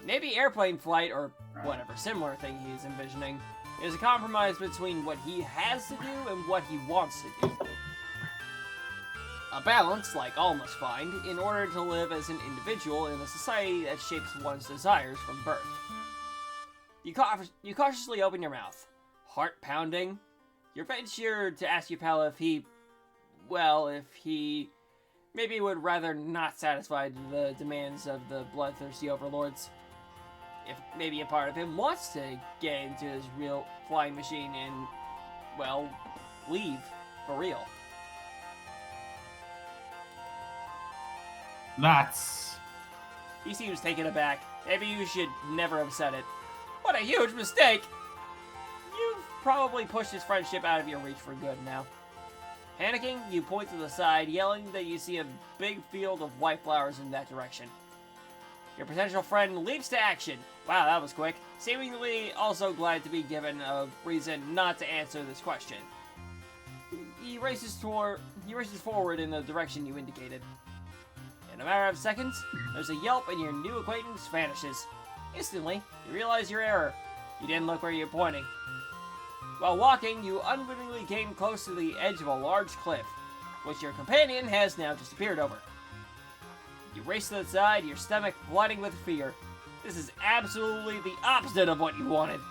Maybe airplane flight, or whatever similar thing he's envisioning, is a compromise between what he has to do and what he wants to do. A balance, like all must find, in order to live as an individual in a society that shapes one's desires from birth. You cautiously open your mouth, heart pounding. You're venture to ask your pal if he maybe would rather not satisfy the demands of the bloodthirsty overlords. If maybe a part of him wants to get into his real flying machine and, well, leave for real. He seems taken aback. Maybe you should never have said it. What a huge mistake! You've probably pushed his friendship out of your reach for good now. Panicking, you point to the side, yelling that you see a big field of white flowers in that direction. Your potential friend leaps to action. Wow, that was quick. Seemingly also glad to be given a reason not to answer this question. He races forward in the direction you indicated. In a matter of seconds, there's a yelp and your new acquaintance vanishes. Instantly, you realize your error. You didn't look where you're pointing. While walking, you unwittingly came close to the edge of a large cliff, which your companion has now disappeared over. You race to the side, your stomach flooding with fear. This is absolutely the opposite of what you wanted.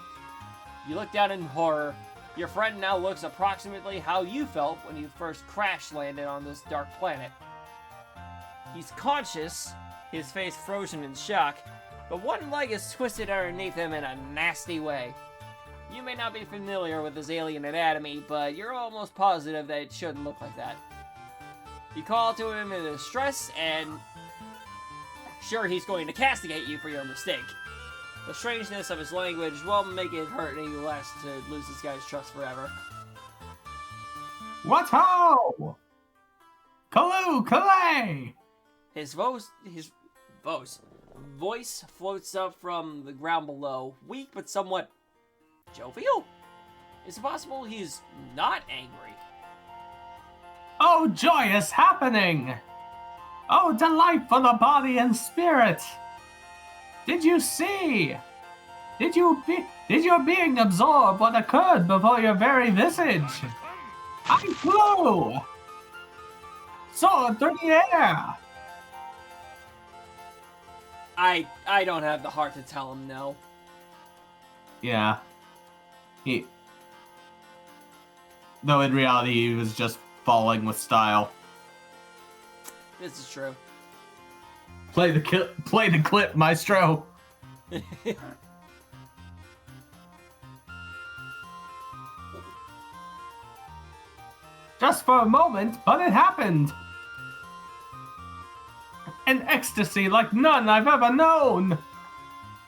You look down in horror. Your friend now looks approximately how you felt when you first crash-landed on this dark planet. He's conscious, his face frozen in shock, but one leg is twisted underneath him in a nasty way. You may not be familiar with his alien anatomy, but you're almost positive that it shouldn't look like that. You call to him in distress, and sure, he's going to castigate you for your mistake. The strangeness of his language won't make it hurt any less to lose this guy's trust forever. What ho! Kaloo, Kalay! His voice floats up from the ground below, weak but somewhat jovial? Is it possible he's not angry? Oh, joyous happening! Oh, delight for the body and spirit! Did you see? Did your being absorb what occurred before your very visage? I flew! Soared through the air! I don't have the heart to tell him no. Yeah. Though in reality, he was just falling with style. This is true. Play the clip, maestro. Just for a moment, but it happened. An ecstasy like none I've ever known.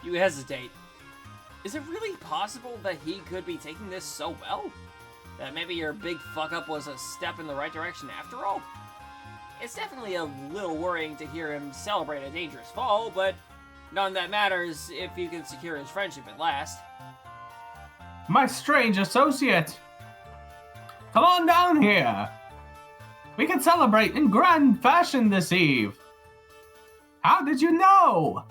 You hesitate. Is it really possible that he could be taking this so well? That maybe your big fuck-up was a step in the right direction after all? It's definitely a little worrying to hear him celebrate a dangerous fall, but none that matters if you can secure his friendship at last. My strange associate. Come on down here. We can celebrate in grand fashion this eve. How did you know?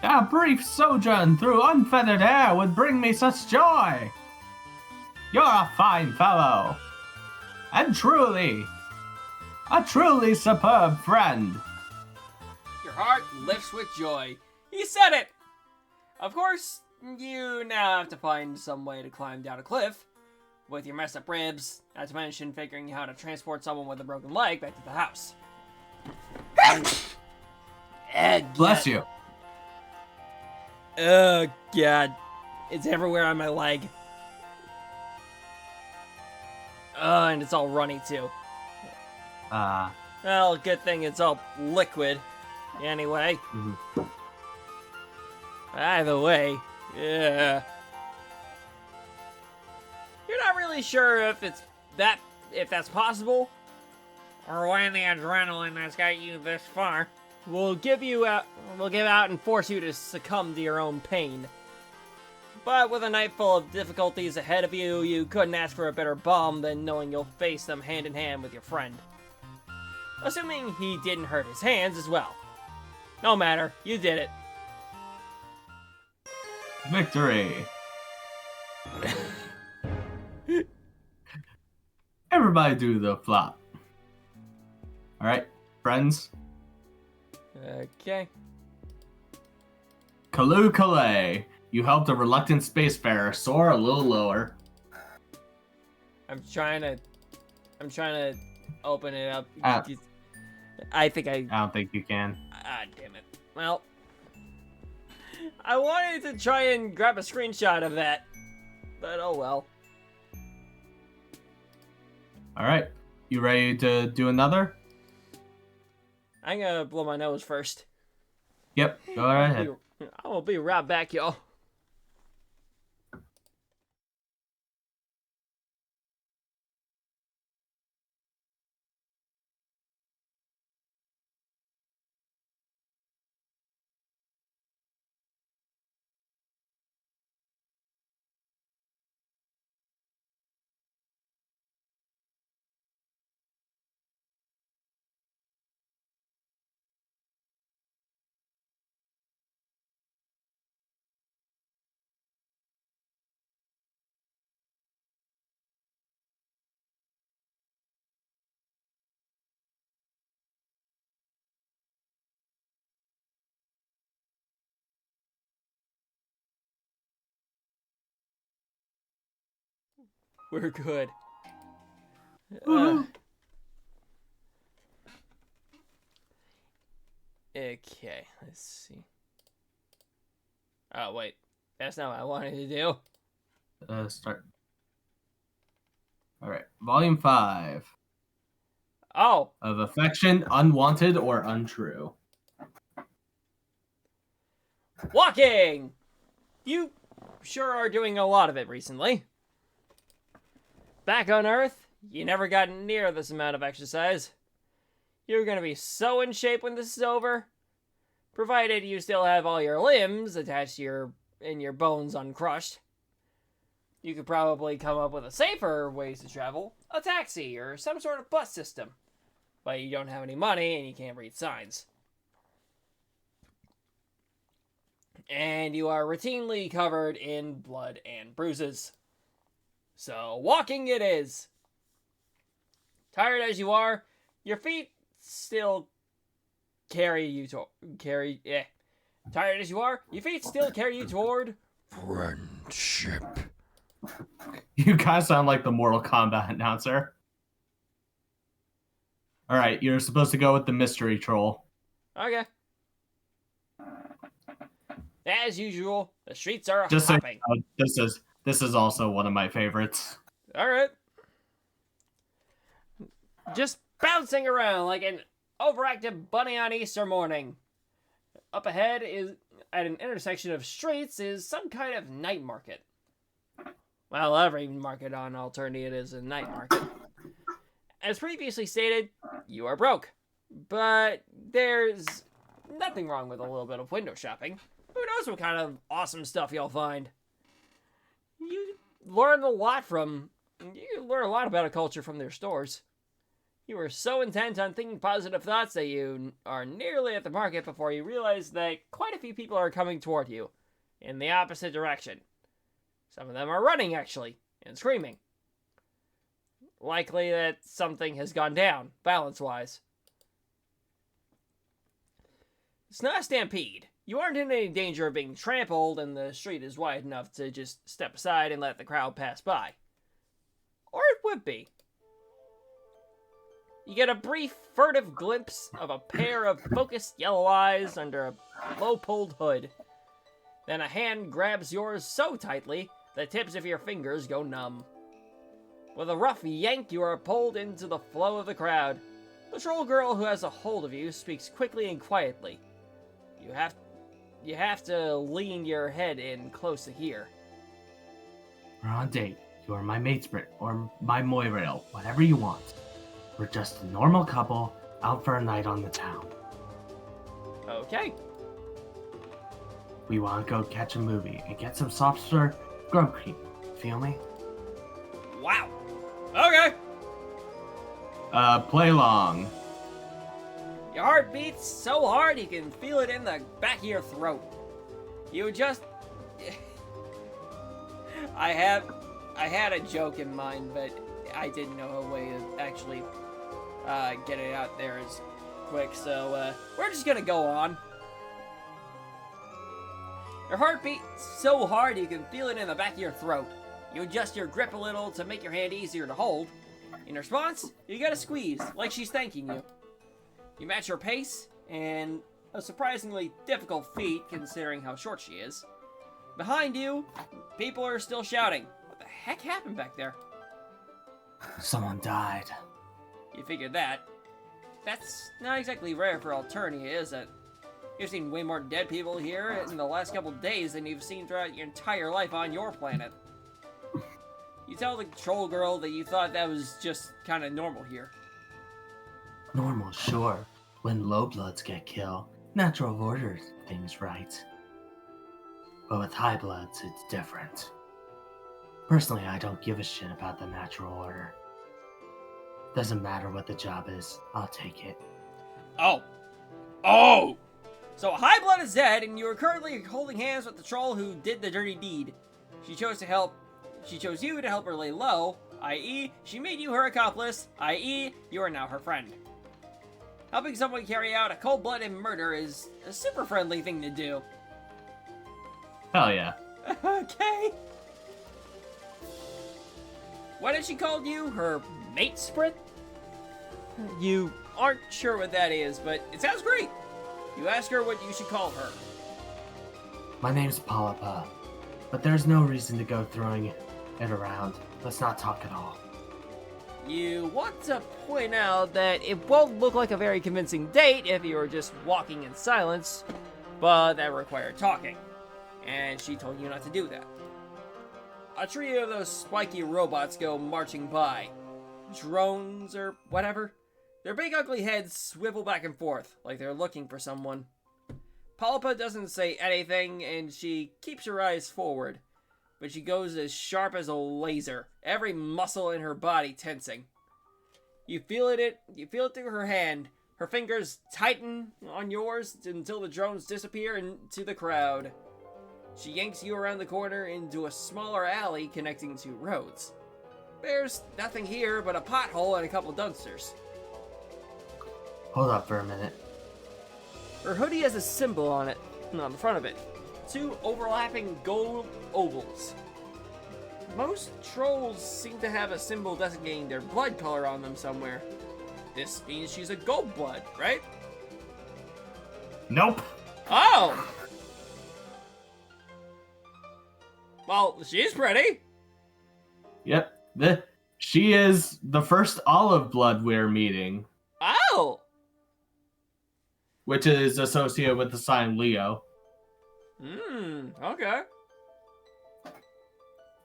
A brief sojourn through unfettered air would bring me such joy. You're a fine fellow. And a truly superb friend. Your heart lifts with joy. He said it! Of course, you now have to find some way to climb down a cliff. With your messed up ribs, not to mention figuring how to transport someone with a broken leg back to the house. Bless you. Oh, God. It's everywhere on my leg. And it's all runny, too. Well, good thing it's all liquid. Anyway. Either way, yeah. You're not really sure if that's possible, or when the adrenaline that's got you this far will give out and force you to succumb to your own pain. But with a night full of difficulties ahead of you, you couldn't ask for a better bum than knowing you'll face them hand in hand with your friend. Assuming he didn't hurt his hands as well. No matter, you did it. Victory. Everybody do the flop. Alright, friends. Okay. Kalu Kalay. You helped a reluctant spacefarer soar a little lower. I'm trying to open it up. I don't think you can. Ah, damn it. Well, I wanted to try and grab a screenshot of that, but oh well. Alright, you ready to do another? I'm gonna blow my nose first. Yep, go right ahead. I will be right back, y'all. We're good. Okay, let's see. Oh, wait. That's not what I wanted to do. Start. Alright, Volume 5. Oh! Of Affection, Unwanted or Untrue. Walking! You sure are doing a lot of it recently. Back on Earth, you never got near this amount of exercise. You're gonna be so in shape when this is over. Provided you still have all your limbs attached to your bones uncrushed. You could probably come up with a safer ways to travel. A taxi or some sort of bus system. But you don't have any money and you can't read signs. And you are routinely covered in blood and bruises. So, walking it is. Tired as you are, your feet still carry you to... Tired as you are, your feet still carry you toward Friendship. You kind of sound like the Mortal Kombat announcer. All right, you're supposed to go with the mystery troll. Okay. As usual, the streets are Just so hopping. you know, this is also one of my favorites. All right. Just bouncing around like an overactive bunny on Easter morning. Up ahead is at an intersection of streets is some kind of night market. Well, every market on Alternia is a night market. As previously stated, you are broke. But there's nothing wrong with a little bit of window shopping. Who knows what kind of awesome stuff you'll find. You learn a lot about a culture from their stores. You are so intent on thinking positive thoughts that you are nearly at the market before you realize that quite a few people are coming toward you in the opposite direction. Some of them are running, actually, and screaming. Likely that something has gone down, balance-wise. It's not a stampede. You aren't in any danger of being trampled, and the street is wide enough to just step aside and let the crowd pass by. Or it would be. You get a brief, furtive glimpse of a pair of focused yellow eyes under a low-pulled hood. Then a hand grabs yours so tightly, the tips of your fingers go numb. With a rough yank, you are pulled into the flow of the crowd. The troll girl who has a hold of you speaks quickly and quietly. You have to lean your head in close to hear. We're on a date. You are my mate sprint or my moirail, whatever you want. We're just a normal couple out for a night on the town. Okay. We want to go catch a movie and get some soft serve grub cream. Feel me? Wow. Okay. Play along. Your heart beats so hard you can feel it in the back of your throat. You just... I had a joke in mind, but I didn't know a way to actually get it out there as quick, so we're just gonna go on. Your heart beats so hard you can feel it in the back of your throat. You adjust your grip a little to make your hand easier to hold. In response, you get a squeeze, like she's thanking you. You match her pace, and a surprisingly difficult feat considering how short she is. Behind you, people are still shouting. What the heck happened back there? Someone died. You figured that. That's not exactly rare for Alternia, is it? You've seen way more dead people here in the last couple days than you've seen throughout your entire life on your planet. You tell the troll girl that you thought that was just kind of normal here. Normal, sure. When low bloods get killed, natural order things right. But with high bloods, it's different. Personally, I don't give a shit about the natural order. Doesn't matter what the job is, I'll take it. Oh! So High Blood is dead, and you are currently holding hands with the troll who did the dirty deed. She chose you to help her lay low, i.e., she made you her accomplice, i.e., you are now her friend. Helping someone carry out a cold-blooded murder is a super friendly thing to do. Hell yeah. Okay. What did she call you? Her mate sprint? You aren't sure what that is, but it sounds great. You ask her what you should call her. My name's Polypa, but there's no reason to go throwing it around. Let's not talk at all. You want to point out that it won't look like a very convincing date if you were just walking in silence, but that required talking. And she told you not to do that. A trio of those spiky robots go marching by. Drones or whatever. Their big ugly heads swivel back and forth, like they're looking for someone. Polypa doesn't say anything, and she keeps her eyes forward. But she goes as sharp as a laser, every muscle in her body tensing. You feel it through her hand. Her fingers tighten on yours until the drones disappear into the crowd. She yanks you around the corner into a smaller alley connecting two roads. There's nothing here but a pothole and a couple dumpsters. Hold up for a minute. Her hoodie has a symbol on it. on the front of it. 2 overlapping gold ovals. Most trolls seem to have a symbol designating their blood color on them somewhere. This means she's a gold blood, right? Nope. Oh! Well, she's pretty. Yep. She is the first olive blood we're meeting, Oh! which is associated with the sign Leo. Okay.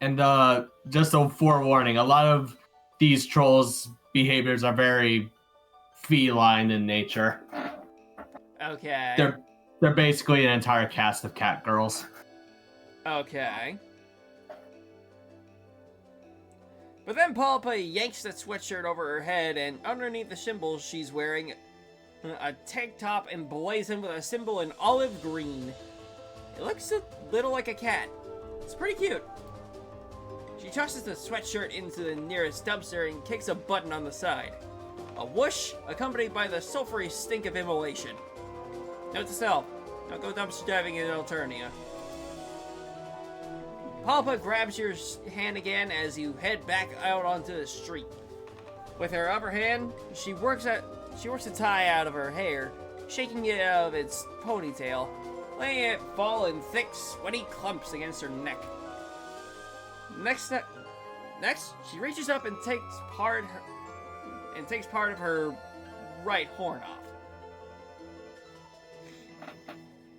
And just a forewarning, a lot of these trolls' behaviors are very feline in nature. Okay. They're basically an entire cast of cat girls. Okay. But then Polypa yanks that sweatshirt over her head, and underneath the symbol she's wearing a tank top emblazoned with a symbol in olive green. It looks a little like a cat. It's pretty cute. She tosses the sweatshirt into the nearest dumpster and kicks a button on the side. A whoosh, accompanied by the sulfury stink of immolation. Note to self, don't go dumpster diving in Alternia. Polypa grabs your hand again as you head back out onto the street. With her upper hand, she works a tie out of her hair, shaking it out of its ponytail, letting it fall in thick, sweaty clumps against her neck. Next, she reaches up and takes part of her right horn off.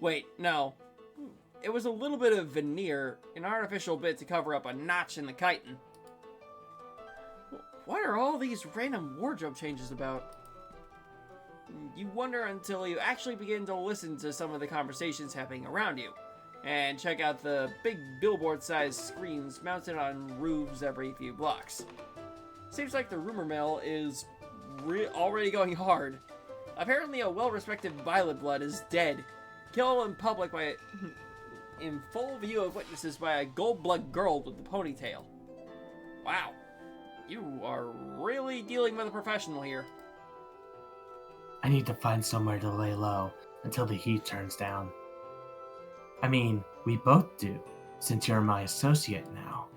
Wait, no. It was a little bit of veneer, an artificial bit to cover up a notch in the chitin. What are all these random wardrobe changes about? You wonder until you actually begin to listen to some of the conversations happening around you, and check out the big billboard-sized screens mounted on roofs every few blocks. Seems like the rumor mill is already going hard. Apparently a well-respected Violet Blood is dead, killed in public in full view of witnesses by a gold-blood girl with the ponytail. Wow. You are really dealing with a professional here. I need to find somewhere to lay low until the heat turns down. I mean, we both do, since you're my associate now.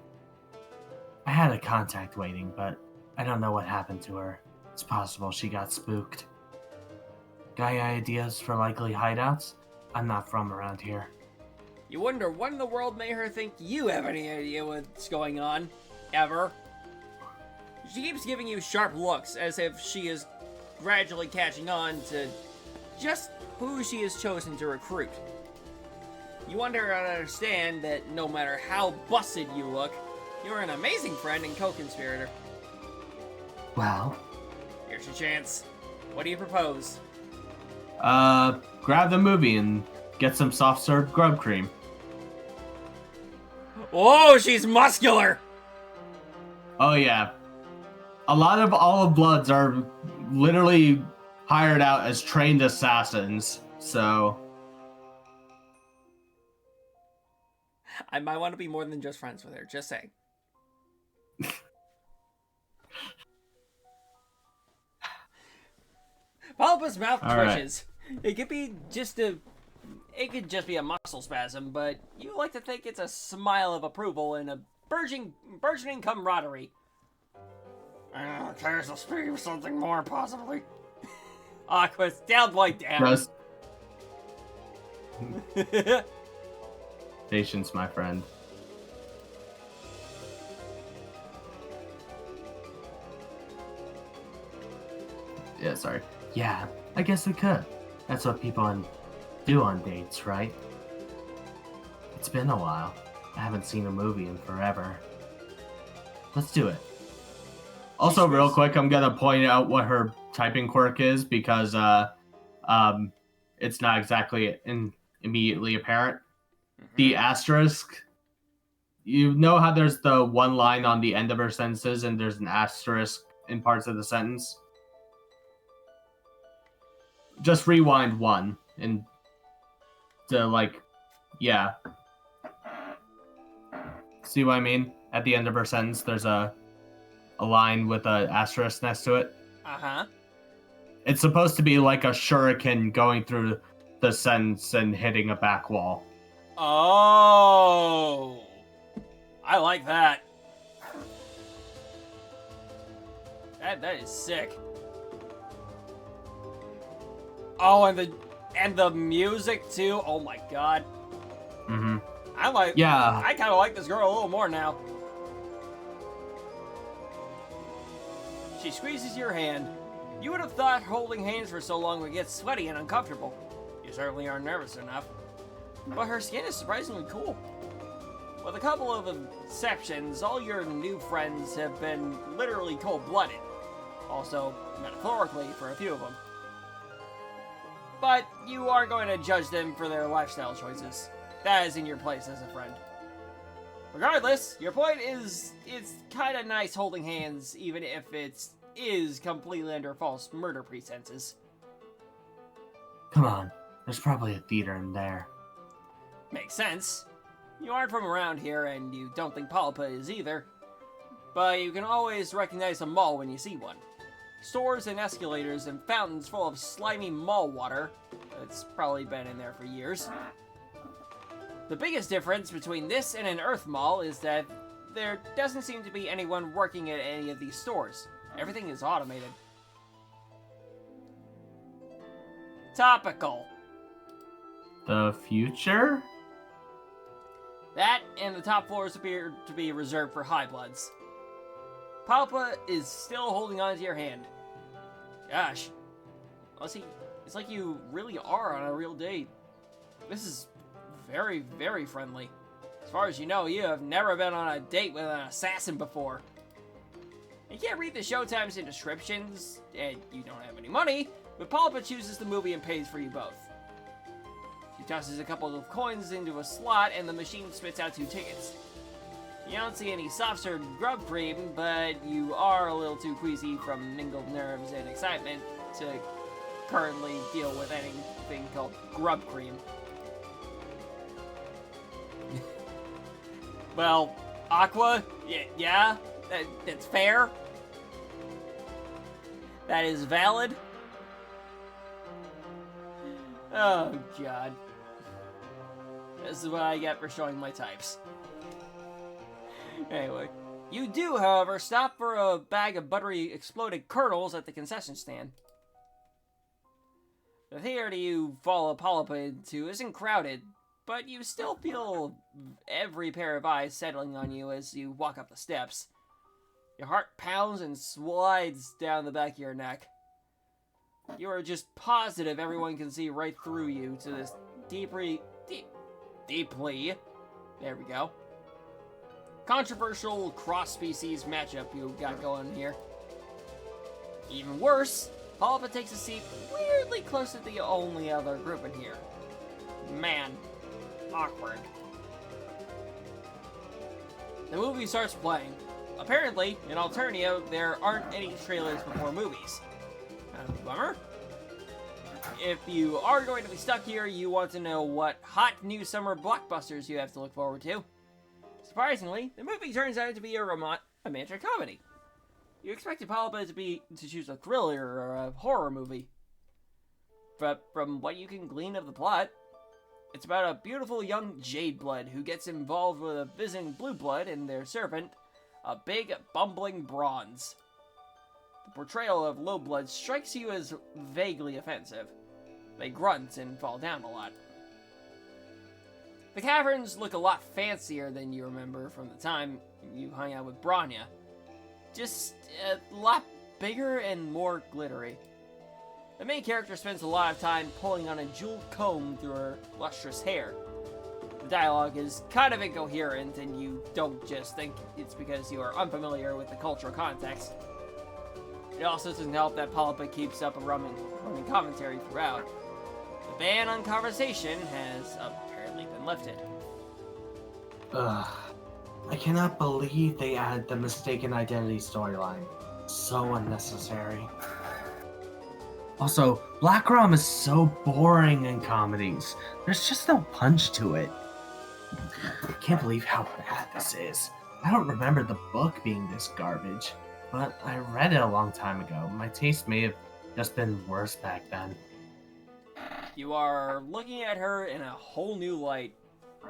I had a contact waiting, but I don't know what happened to her. It's possible she got spooked. Got any ideas for likely hideouts? I'm not from around here. You wonder what in the world made her think you have any idea what's going on. Ever. She keeps giving you sharp looks, as if she is gradually catching on to just who she has chosen to recruit. You wonder and understand that no matter how busted you look, you're an amazing friend and co-conspirator. Well? Here's your chance. What do you propose? Grab the movie and get some soft-serve grub cream. Whoa, she's muscular! Oh yeah. A lot of olive bloods are literally hired out as trained assassins, so... I might want to be more than just friends with her, just saying. Polypa's mouth twitches. Right. It could just be a muscle spasm, but you like to think it's a smile of approval and a burgeoning camaraderie. There's a speak of something more, possibly. Aqua's down, boy, down. Just... Patience, my friend. Yeah, sorry. Yeah, I guess we could. That's what people do on dates, right? It's been a while. I haven't seen a movie in forever. Let's do it. Also, real quick, I'm gonna point out what her typing quirk is because it's not exactly immediately apparent. Mm-hmm. The asterisk. You know how there's the one line on the end of her sentences and there's an asterisk in parts of the sentence? Just rewind one and yeah. See what I mean? At the end of her sentence, there's a line with an asterisk next to it. Uh-huh. It's supposed to be like a shuriken going through the sentence and hitting a back wall. Oh, I like that. That is sick. Oh, and the music too. Oh my god. Mm-hmm. I kind of like this girl a little more now. She squeezes your hand. You would have thought holding hands for so long would get sweaty and uncomfortable. You certainly aren't nervous enough. But her skin is surprisingly cool. With a couple of exceptions, all your new friends have been literally cold-blooded. Also, metaphorically, for a few of them. But you are going to judge them for their lifestyle choices. That is in your place as a friend. Regardless, your point is, it's kind of nice holding hands, even if it is completely under false murder pretenses. Come on, there's probably a theater in there. Makes sense. You aren't from around here, and you don't think Polypa is either. But you can always recognize a mall when you see one. Stores and escalators and fountains full of slimy mall water. It's probably been in there for years. The biggest difference between this and an Earth Mall is that there doesn't seem to be anyone working at any of these stores. Everything is automated. Topical. The future? That and the top floors appear to be reserved for high bloods. Papa is still holding on to your hand. Gosh. It's like you really are on a real date. This is very, very friendly. As far as you know, you have never been on a date with an assassin before. You can't read the showtimes and descriptions, and you don't have any money, but Polypa chooses the movie and pays for you both. She tosses a couple of coins into a slot, and the machine spits out 2 tickets. You don't see any soft-served grub cream, but you are a little too queasy from mingled nerves and excitement to currently deal with anything called grub cream. Well, Aqua, yeah, that's fair. That is valid. Oh, God. This is what I get for showing my types. Anyway, you do, however, stop for a bag of buttery exploded kernels at the concession stand. The theater you follow Polypa into isn't crowded, but you still feel every pair of eyes settling on you as you walk up the steps. Your heart pounds and slides down the back of your neck. You are just positive everyone can see right through you to this deeply, there we go, controversial cross-species matchup you got going here. Even worse, Polypa takes a seat weirdly close to the only other group in here. Man, awkward. The movie starts playing. Apparently, in Alternia, there aren't any trailers before movies. Bummer. If you are going to be stuck here, you want to know what hot new summer blockbusters you have to look forward to. Surprisingly, the movie turns out to be a romantic comedy. You expected Polypa to choose a thriller or a horror movie. But from what you can glean of the plot, it's about a beautiful young Jade Blood who gets involved with a visiting Blue Blood and their servant, a big, bumbling Bronze. The portrayal of Low Blood strikes you as vaguely offensive. They grunt and fall down a lot. The caverns look a lot fancier than you remember from the time you hung out with Branya. Just a lot bigger and more glittery. The main character spends a lot of time pulling on a jeweled comb through her lustrous hair. The dialogue is kind of incoherent, and you don't just think it's because you are unfamiliar with the cultural context. It also doesn't help that Polypa keeps up a running commentary throughout. The ban on conversation has apparently been lifted. Ugh. I cannot believe they added the mistaken identity storyline. So unnecessary. Also, Black Rom is so boring in comedies. There's just no punch to it. I can't believe how bad this is. I don't remember the book being this garbage, but I read it a long time ago. My taste may have just been worse back then. You are looking at her in a whole new light.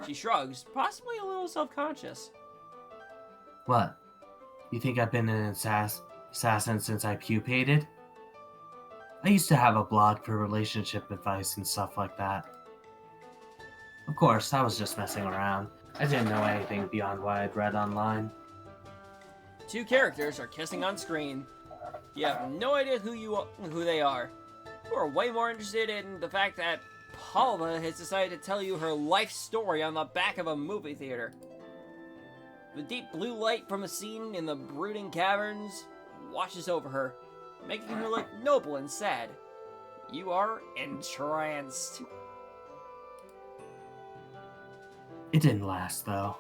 She shrugs, possibly a little self-conscious. What? You think I've been an assassin since I pupated? I used to have a blog for relationship advice and stuff like that. Of course, I was just messing around. I didn't know anything beyond what I'd read online. Two characters are kissing on screen. You have no idea who they are. You are way more interested in the fact that Paula has decided to tell you her life story on the back of a movie theater. The deep blue light from a scene in the brooding caverns washes over her, making her look noble and sad. You are entranced. It didn't last, though.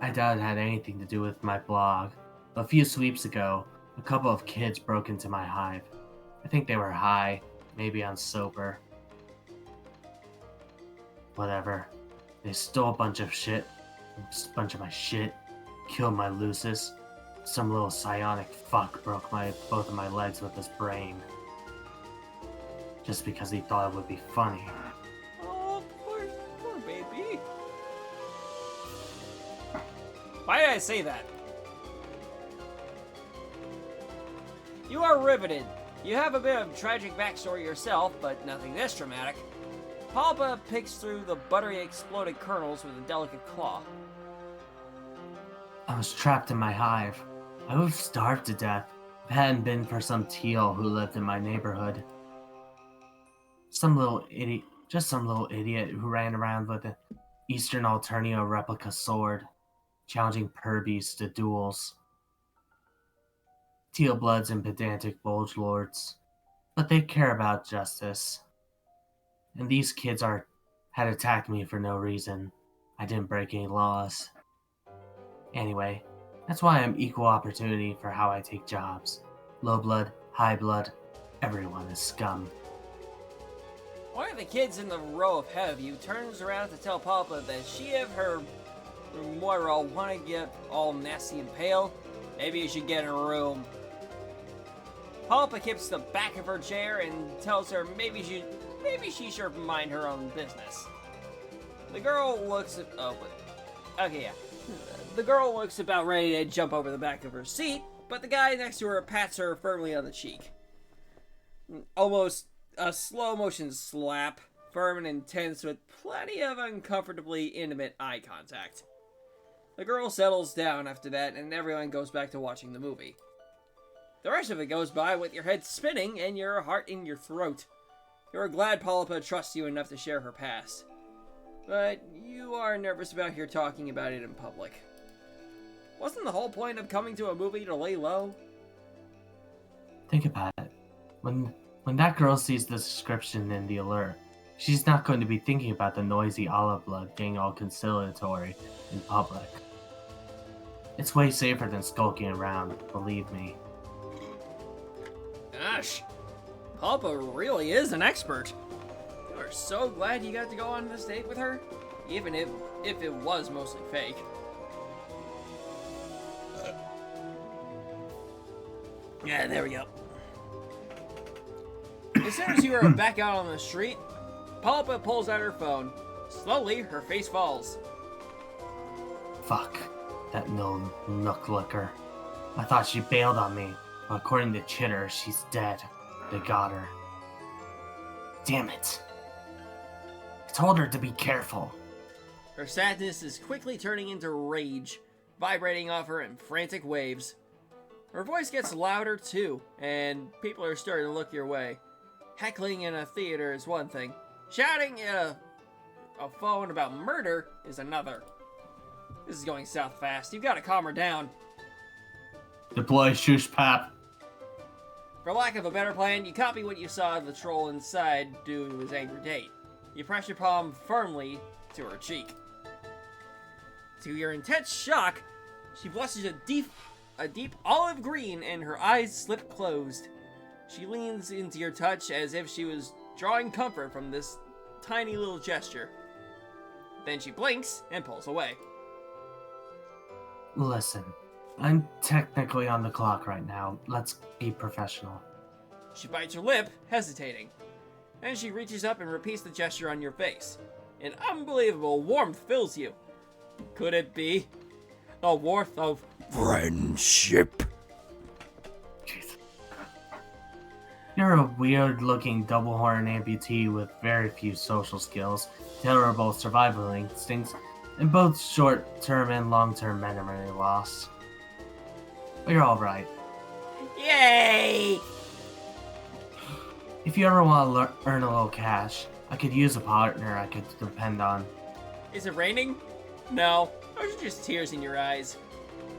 I doubt it had anything to do with my blog. A few sweeps ago, a couple of kids broke into my hive. I think they were high, maybe on sober. Whatever. They stole a bunch of my shit, killed my Lucis. Some little psionic fuck broke both of my legs with his brain. Just because he thought it would be funny. Oh, poor baby. Why did I say that? You are riveted. You have a bit of tragic backstory yourself, but nothing this dramatic. Palpa picks through the buttery exploded kernels with a delicate claw. I was trapped in my hive. I would have starved to death if it hadn't been for some teal who lived in my neighborhood. Some little idiot who ran around with an Eastern Alternio replica sword, challenging Purbeys to duels. Teal bloods and pedantic bulge lords, but they care about justice. And these kids had attacked me for no reason. I didn't break any laws. Anyway, that's why I'm equal opportunity for how I take jobs. Low blood, high blood, everyone is scum. One of the kids in the row ahead of you turns around to tell Papa that she and her Moira want to get all nasty and pale. Maybe you should get in a room. Papa keeps the back of her chair and tells her maybe she should mind her own business. The girl looks at The girl looks about ready to jump over the back of her seat, but the guy next to her pats her firmly on the cheek. Almost a slow motion slap, firm and intense with plenty of uncomfortably intimate eye contact. The girl settles down after that and everyone goes back to watching the movie. The rest of it goes by with your head spinning and your heart in your throat. You're glad Polypa trusts you enough to share her past. But you are nervous about her talking about it in public. Wasn't the whole point of coming to a movie to lay low? Think about it. When that girl sees the description in the alert, she's not going to be thinking about the noisy olive blood getting all conciliatory in public. It's way safer than skulking around, believe me. Gosh, Papa really is an expert. You are so glad you got to go on this date with her, even if it was mostly fake. Yeah, there we go. As soon as you are back out on the street, Papa pulls out her phone. Slowly, her face falls. Fuck. That no nook looker. I thought she bailed on me, but according to Chitter, she's dead. They got her. Damn it. I told her to be careful. Her sadness is quickly turning into rage, vibrating off her in frantic waves. Her voice gets louder too, and people are starting to look your way. Heckling in a theater is one thing. Shouting at a phone about murder is another. This is going south fast. You've got to calm her down. Deploy Shush Pap. For lack of a better plan, you copy what you saw of the troll inside due to his angry date. You press your palm firmly to her cheek. To your intense shock, she blushes a deep olive green and her eyes slip closed. She leans into your touch as if she was drawing comfort from this tiny little gesture. Then she blinks and pulls away. Listen, I'm technically on the clock right now. Let's be professional. She bites her lip, hesitating. Then she reaches up and repeats the gesture on your face. An unbelievable warmth fills you. Could it be the warmth of Friendship. Jesus. You're a weird-looking double-horn amputee with very few social skills, terrible survival instincts, and both short-term and long-term memory loss. But you're alright. Yay! If you ever want to earn a little cash, I could use a partner I could depend on. Is it raining? No, those are just tears in your eyes.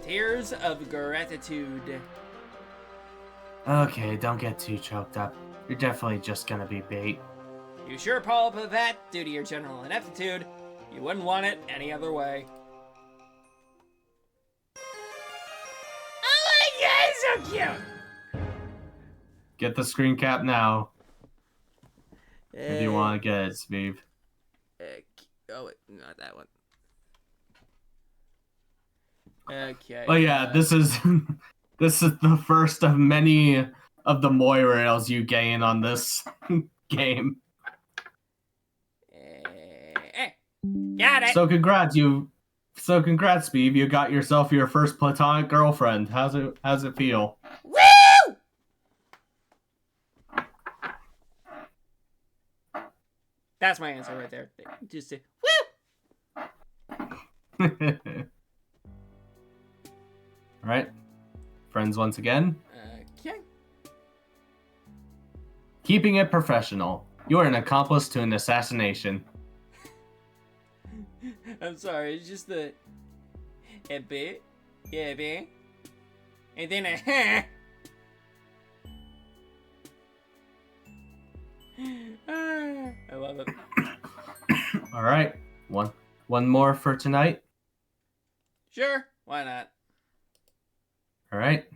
Tears of gratitude. Okay, don't get too choked up. You're definitely just gonna be bait. You sure follow up with that due to your general ineptitude. You wouldn't want it any other way. Oh my god, so cute! Get the screen cap now. If you want to get it, Sbeve. Oh, wait, not that one. Okay. Oh yeah, this is this is the first of many of the moirails you gain on this game. Got it. So congrats, Sbeve. You got yourself your first platonic girlfriend. How's it feel? Woo! That's my answer right there. Just say, woo! Alright. Friends once again. Okay. Keeping it professional. You are an accomplice to an assassination. I'm sorry, it's just the a bit. Yeah, a bit. And then a I love it. Alright. One more for tonight. Sure, why not? Alright.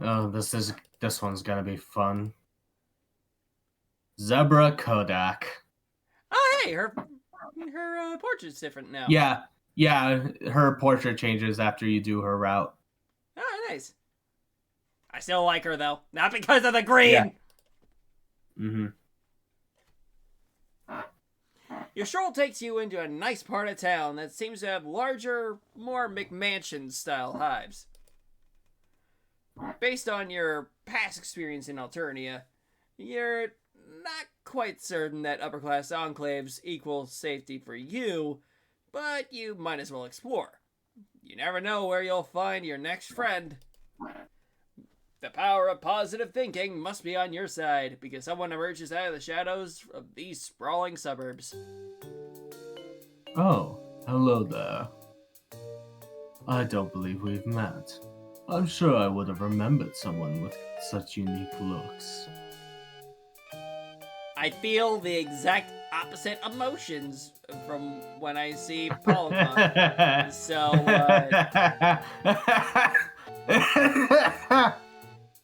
Oh, this one's gonna be fun. Zebra Kodak. Oh, hey, her portrait's different now. Yeah, her portrait changes after you do her route. Oh, nice. I still like her though, not because of the green. Yeah. Mm-hmm. Your stroll takes you into a nice part of town that seems to have larger, more McMansion-style hives. Based on your past experience in Alternia, you're not quite certain that upper-class enclaves equal safety for you, but you might as well explore. You never know where you'll find your next friend. The power of positive thinking must be on your side, because someone emerges out of the shadows of these sprawling suburbs. Oh, hello there. I don't believe we've met. I'm sure I would have remembered someone with such unique looks. I feel the exact opposite emotions from when I see Polygon. So,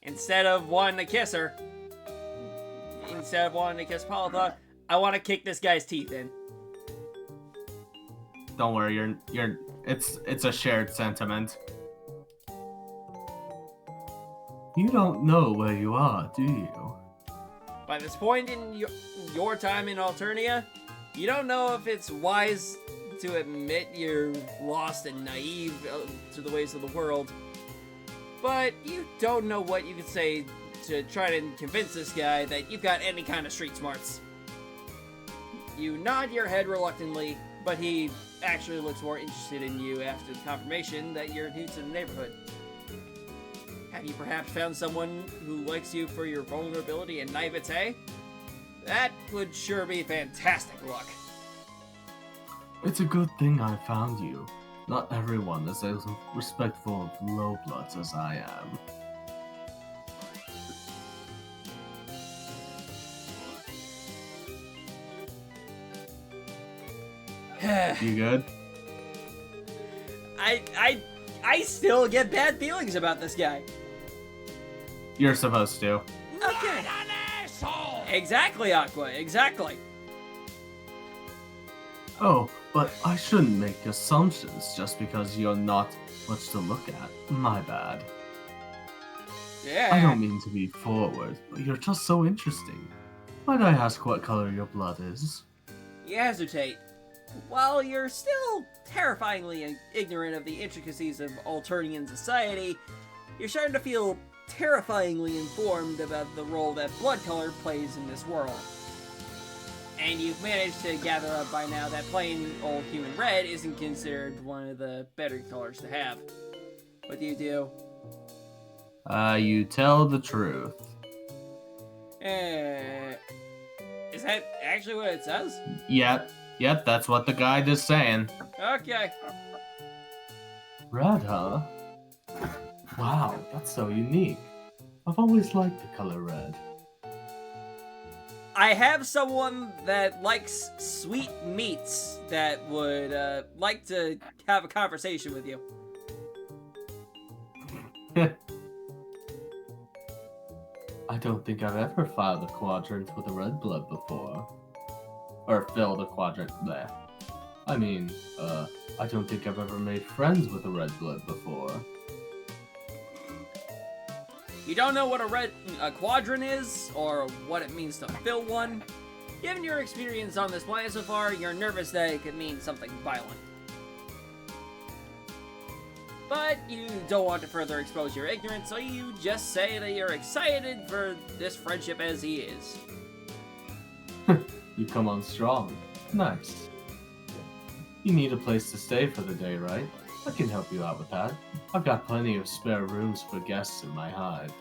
instead of wanting to kiss her, instead of wanting to kiss Polython, I want to kick this guy's teeth in. Don't worry, it's a shared sentiment. You don't know where you are, do you? By this point in your time in Alternia, you don't know if it's wise to admit you're lost and naive to the ways of the world, but you don't know what you could say to try to convince this guy that you've got any kind of street smarts. You nod your head reluctantly, but he actually looks more interested in you after the confirmation that you're new to the neighborhood. Have you perhaps found someone who likes you for your vulnerability and naivete? That would sure be fantastic luck. It's a good thing I found you. Not everyone is as respectful of low-bloods as I am. You good? I still get bad feelings about this guy. You're supposed to. Okay. An asshole! Exactly, Aqua, exactly. Oh, but I shouldn't make assumptions just because you're not much to look at. My bad. Yeah. I don't mean to be forward, but you're just so interesting. Might I ask what color your blood is? You hesitate. While you're still terrifyingly ignorant of the intricacies of Alternian society, you're starting to feel terrifyingly informed about the role that blood color plays in this world. And you've managed to gather up by now that plain old human red isn't considered one of the better colors to have. What do you do? You tell the truth. Is that actually what it says? Yep, that's what the guide is saying. Okay. Red, huh? Wow, that's so unique. I've always liked the color red. I have someone that likes sweet meats that would like to have a conversation with you. I don't think I've ever filed a quadrant with a red blood before. Or filled a quadrant there. I mean, I don't think I've ever made friends with a red blood before. You don't know what a quadrant is, or what it means to fill one? Given your experience on this planet so far, you're nervous that it could mean something violent. But you don't want to further expose your ignorance, so you just say that you're excited for this friendship as he is. You come on strong. Nice. You need a place to stay for the day, right? I can help you out with that. I've got plenty of spare rooms for guests in my hive.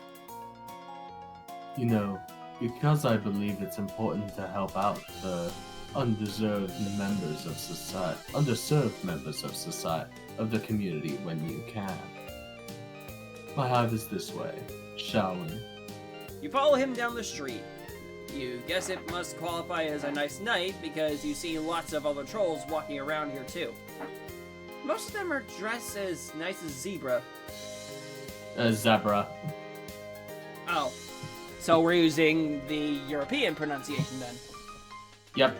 You know, because I believe it's important to help out the underserved members of society, of the community when you can. My hive is this way, shall we? You follow him down the street. You guess it must qualify as a nice night because you see lots of other trolls walking around here too. Most of them are dressed as nice as zebra. Zebra. Oh. So we're using the European pronunciation then. Yep.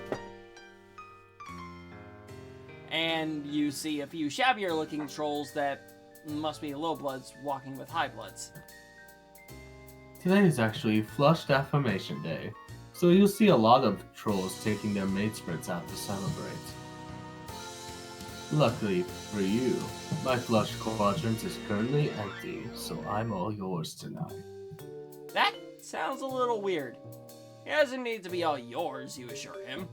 And you see a few shabbier looking trolls that must be low bloods walking with high bloods. Today is actually Flushed Affirmation Day, so you'll see a lot of trolls taking their mate sprints out to celebrate. Luckily for you, my flush quadrant is currently empty, so I'm all yours tonight. That sounds a little weird. It doesn't need to be all yours, you assure him.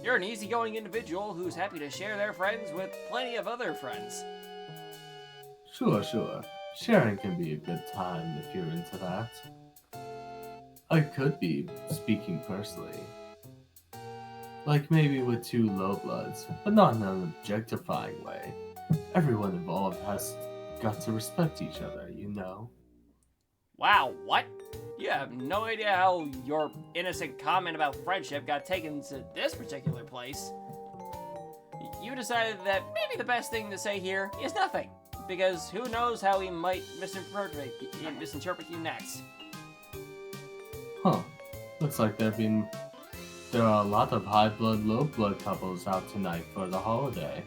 You're an easygoing individual who's happy to share their friends with plenty of other friends. Sure. Sharing can be a good time if you're into that. I could be speaking personally. Like maybe with two low bloods, but not in an objectifying way. Everyone involved has got to respect each other, you know? Wow, what? You have no idea how your innocent comment about friendship got taken to this particular place. You decided that maybe the best thing to say here is nothing, because who knows how he might misinterpret you next. Huh. Looks like there are a lot of high blood, low blood couples out tonight for the holiday.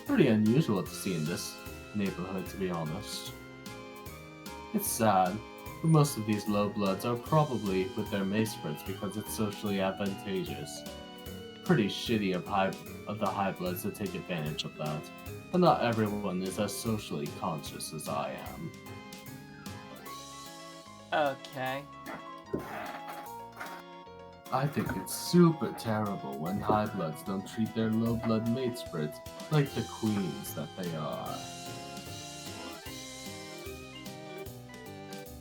Pretty unusual to see in this neighborhood, to be honest. It's sad, but most of these low bloods are probably with their mace because it's socially advantageous. Pretty shitty of the high bloods to take advantage of that, but not everyone is as socially conscious as I am. Okay. I think it's super terrible when high bloods don't treat their low blood mate spreads like the queens that they are.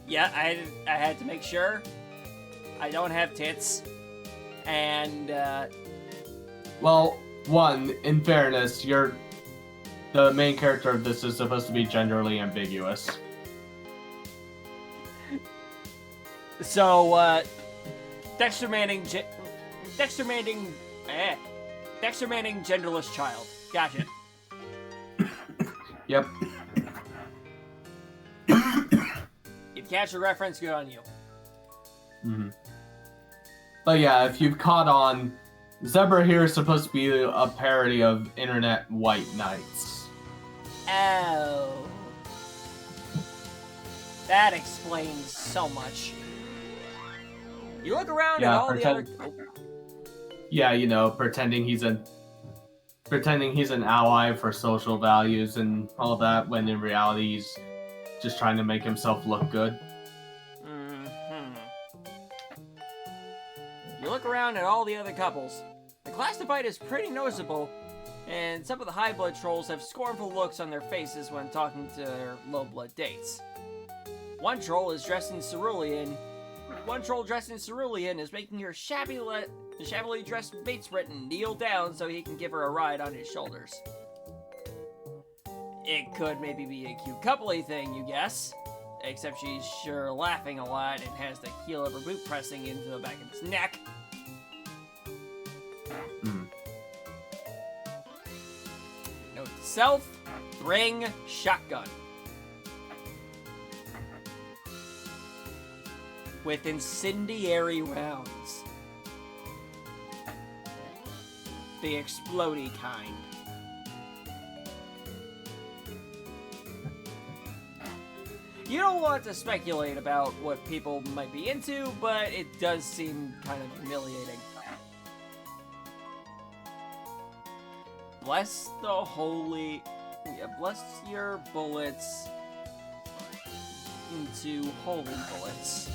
Yeah, I had to make sure. I don't have tits. And, Well, one, in fairness, the main character of this is supposed to be genderly ambiguous. So, Dexter Manning, genderless child. Gotcha. Yep. If you catch a reference, good on you. Mm-hmm. But yeah, if you've caught on, Zebra here is supposed to be a parody of internet white knights. Oh. That explains so much. You look around Yeah, at all the other... Yeah, you know, pretending he's an ally for social values and all that, when in reality he's just trying to make himself look good. You look around at all the other couples. The class divide is pretty noticeable, and some of the high blood trolls have scornful looks on their faces when talking to their low blood dates. One troll dressed in cerulean is making her shabbily dressed mate Britain kneel down so he can give her a ride on his shoulders. It could maybe be a cute coupley thing, you guess. Except she's sure laughing a lot and has the heel of her boot pressing into the back of his neck. Note to self, bring shotgun. With incendiary rounds. The explodey kind. You don't want to speculate about what people might be into, but it does seem kind of humiliating. Bless the holy... Yeah, bless your bullets into holy bullets.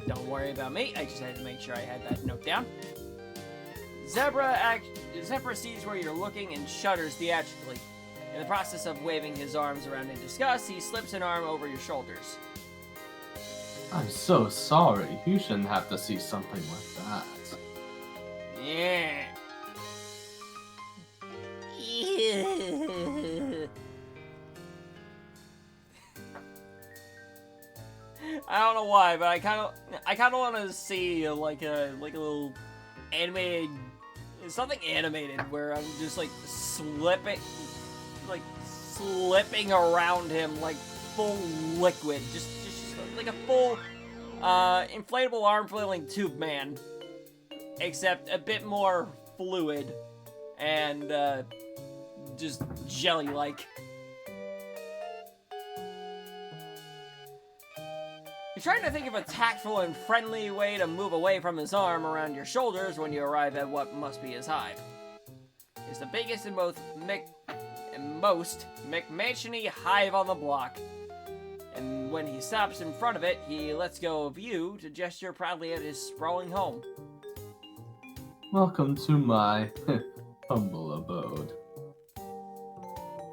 Don't worry about me, I just had to make sure I had that note down. Zebra sees where you're looking and shudders theatrically. In the process of waving his arms around in disgust, he slips an arm over your shoulders. I'm so sorry. You shouldn't have to see something like that. Yeah. I don't know why, but I kind of want to see like a little animated, something animated where I'm just like slipping around him like full liquid, just like a full inflatable arm flailing tube man, except a bit more fluid and just jelly-like. You're trying to think of a tactful and friendly way to move away from his arm around your shoulders when you arrive at what must be his hive. It's the biggest and most McMansiony hive on the block. And when he stops in front of it, he lets go of you to gesture proudly at his sprawling home. Welcome to my humble abode.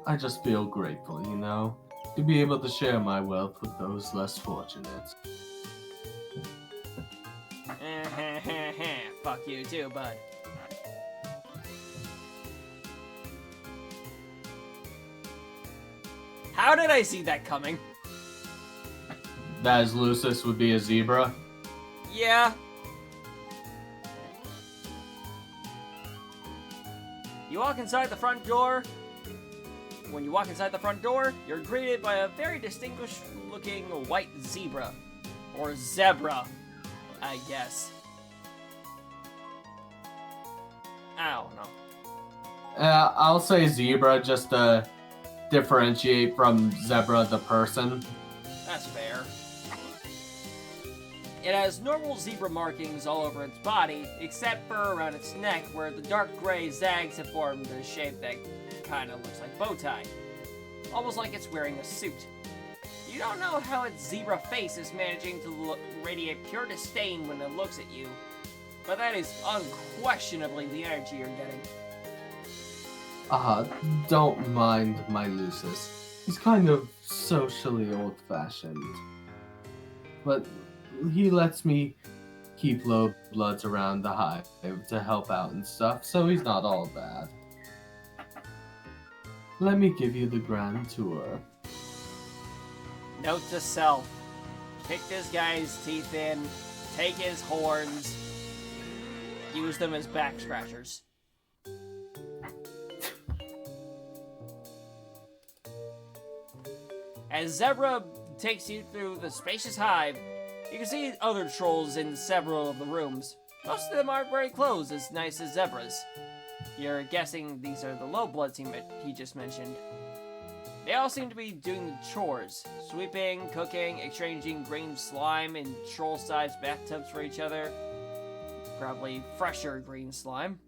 I just feel grateful, you know, to be able to share my wealth with those less fortunate. Fuck you too, bud. How did I see that coming? That as Lucis would be a zebra? Yeah. You walk inside the front door. When you walk inside the front door, you're greeted by a very distinguished-looking white zebra. Or zebra, I guess. I don't know. I'll say zebra just to differentiate from zebra the person. That's fair. It has normal zebra markings all over its body, except for around its neck, where the dark gray zags have formed a shape that kind of looks like bow tie. Almost like it's wearing a suit. You don't know how its zebra face is managing to radiate pure disdain when it looks at you, but that is unquestionably the energy you're getting. Don't mind my Lucis. He's kind of socially old-fashioned. But he lets me keep low bloods around the hive to help out and stuff, so he's not all bad. Let me give you the grand tour. Note to self. Kick this guy's teeth in, take his horns, use them as back scratchers. As Zebra takes you through the spacious hive, you can see other trolls in several of the rooms. Most of them aren't wearing clothes as nice as Zebra's. You're guessing these are the low bloods he just mentioned. They all seem to be doing the chores. Sweeping, cooking, exchanging green slime in troll-sized bathtubs for each other. Probably fresher green slime.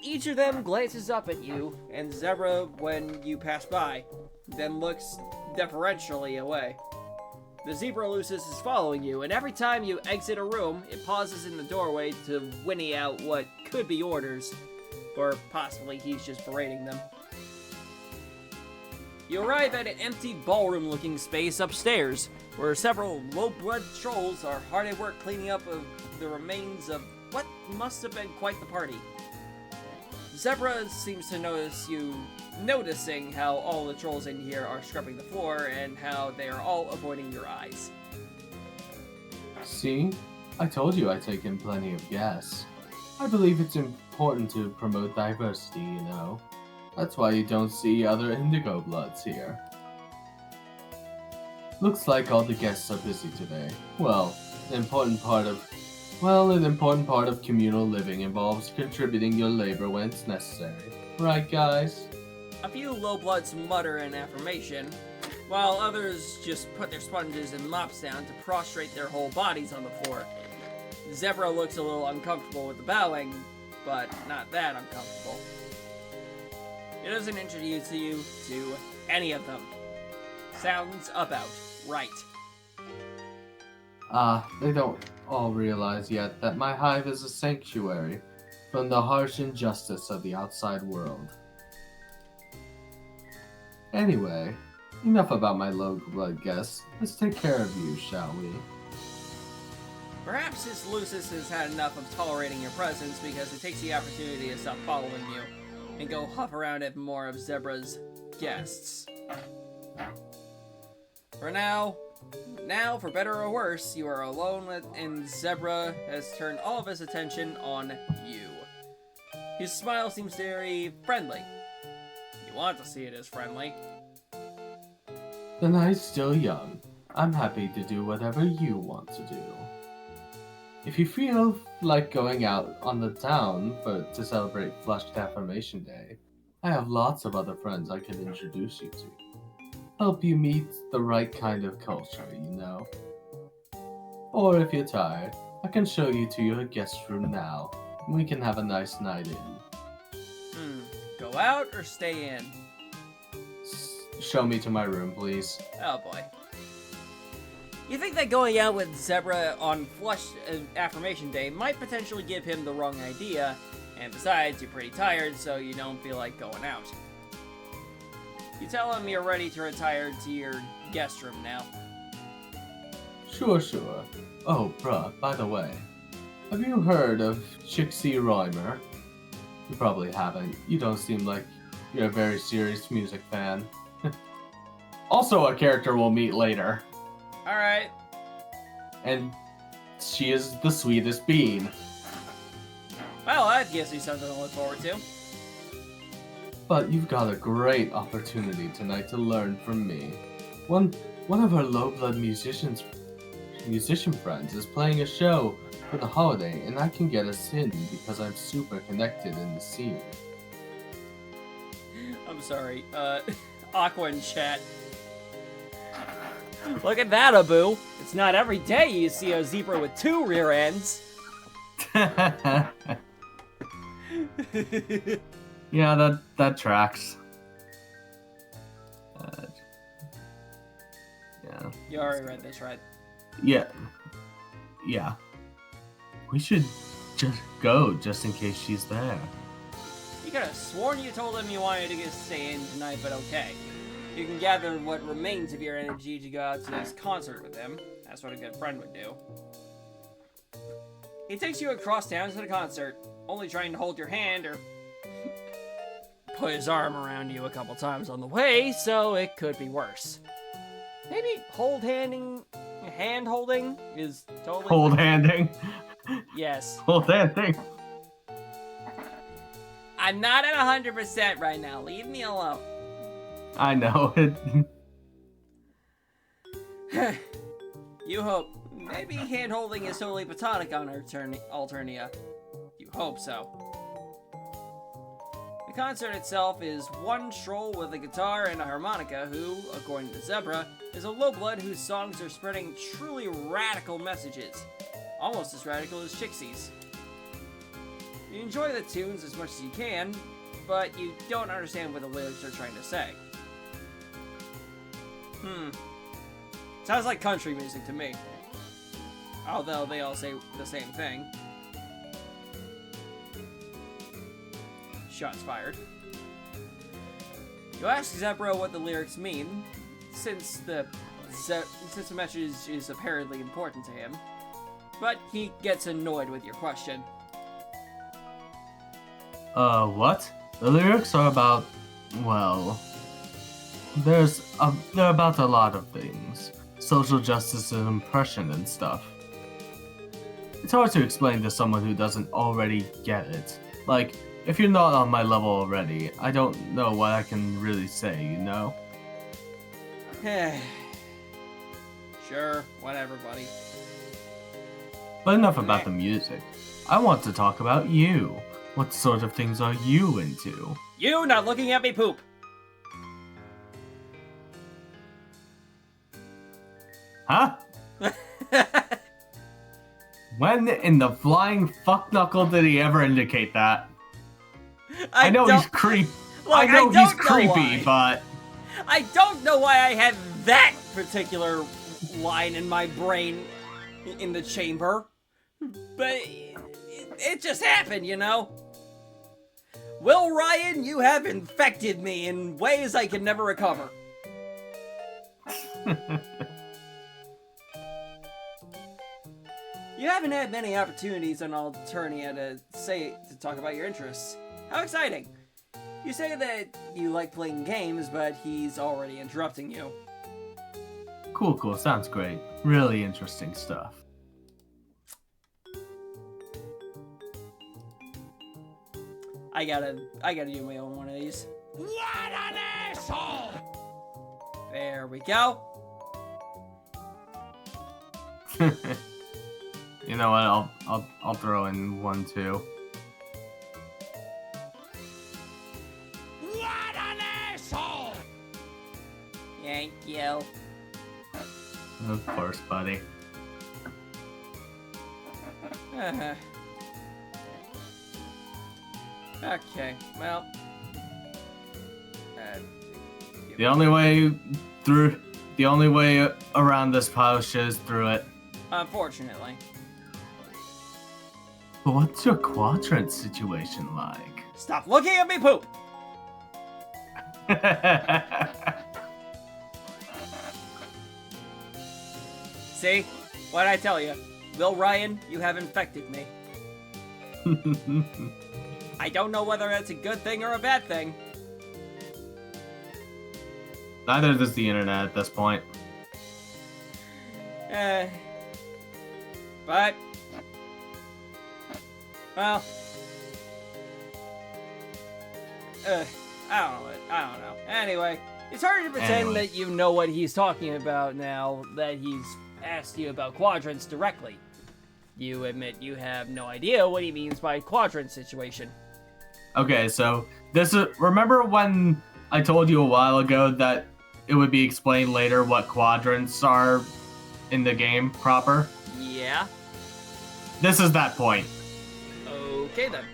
Each of them glances up at you and Zebra when you pass by, then looks deferentially away. The zebra Lucis is following you, and every time you exit a room, it pauses in the doorway to whinny out what could be orders, or possibly he's just berating them. You arrive at an empty ballroom-looking space upstairs, where several low-blood trolls are hard at work cleaning up the remains of what must have been quite the party. Zebra seems to noticing how all the trolls in here are scrubbing the floor and how they are all avoiding your eyes. See? I told you I take in plenty of guests. I believe it's important to promote diversity, you know. That's why you don't see other indigo bloods here. Looks like all the guests are busy today. Well, an important part of communal living involves contributing your labor when it's necessary. Right, guys? A few low-bloods mutter an affirmation, while others just put their sponges and mops down to prostrate their whole bodies on the floor. Zebra looks a little uncomfortable with the bowing, but not that uncomfortable. It doesn't introduce you to any of them. Sounds about right. They don't all realize yet that my hive is a sanctuary from the harsh injustice of the outside world. Anyway, enough about my low-blood guests. Let's take care of you, shall we? Perhaps this Lucis has had enough of tolerating your presence because it takes the opportunity to stop following you and go huff around at more of Zebra's guests. For now, for better or worse, you are alone and Zebra has turned all of his attention on you. His smile seems very friendly. You want to see it as friendly. The night's still young. I'm happy to do whatever you want to do. If you feel like going out on the town to celebrate Flushed Affirmation Day, I have lots of other friends I can introduce you to. Help you meet the right kind of culture, you know? Or if you're tired, I can show you to your guest room now, and we can have a nice night in. Go out or stay in? Show me to my room, please. Oh boy. You think that going out with Zebra on Flushed Affirmation Day might potentially give him the wrong idea, and besides, you're pretty tired, so you don't feel like going out. You tell him you're ready to retire to your guest room now. Sure. Oh, bruh, by the way, have you heard of Chixie Roimer? You probably haven't. You don't seem like you're a very serious music fan. Also a character we'll meet later. Alright. And she is the sweetest bean. Well, that gives you something to look forward to. But you've got a great opportunity tonight to learn from me. One of our low-blood musician friends is playing a show for the holiday, and I can get us in because I'm super connected in the scene. I'm sorry, Aqua in chat. Look at that, Abu. It's not every day you see a zebra with 2 rear ends. Yeah, that tracks. Yeah. You already read this, right? Yeah. We should just go, just in case she's there. You could have sworn you told him you wanted to stay in tonight, but okay. You can gather what remains of your energy to go out to this concert with him. That's what a good friend would do. He takes you across town to the concert, only trying to hold your hand or put his arm around you a couple times on the way, so it could be worse. Maybe hand-holding is totally... Hold-handing? Yes. Hold-handing? I'm not at 100% right now. Leave me alone. I know. You hope. Maybe hand-holding is totally platonic on Alternia. You hope so. The concert itself is one troll with a guitar and a harmonica who, according to Zebra, is a lowblood whose songs are spreading truly radical messages. Almost as radical as Chixie's. You enjoy the tunes as much as you can, but you don't understand what the lyrics are trying to say. Sounds like country music to me. Although they all say the same thing. Shots fired. You ask Zebra what the lyrics mean, since the message is apparently important to him, but he gets annoyed with your question. What? The lyrics are about, well, they're about a lot of things. Social justice and oppression and stuff. It's hard to explain to someone who doesn't already get it. Like, if you're not on my level already, I don't know what I can really say, you know? Sure, whatever, buddy. But enough about the music. I want to talk about you. What sort of things are you into? You not looking at me poop! Huh? When in the flying fuck knuckle did he ever indicate that? I know he's creepy. I know he's creepy, but I don't know why I had that particular line in my brain in the chamber. But it just happened, you know? Will Ryan, you have infected me in ways I can never recover. You haven't had many opportunities on Alternia to talk about your interests. How exciting! You say that you like playing games, but he's already interrupting you. Cool, sounds great. Really interesting stuff. I gotta do my own one of these. What an asshole! There we go. You know what? I'll throw in one too. What an asshole! Thank you. Of course, buddy. Okay, well. The only way around this post is through it. Unfortunately. But what's your quadrant situation like? Stop looking at me poop! See? What'd I tell you? Will Ryan, you have infected me. I don't know whether that's a good thing or a bad thing. Neither does the internet at this point. But, well, I don't know. Anyway, it's hard to pretend that you know what he's talking about now that he's asked you about quadrants directly. You admit you have no idea what he means by quadrant situation. Okay, so remember when I told you a while ago that it would be explained later what quadrants are in the game proper? Yeah. This is that point. Okay then.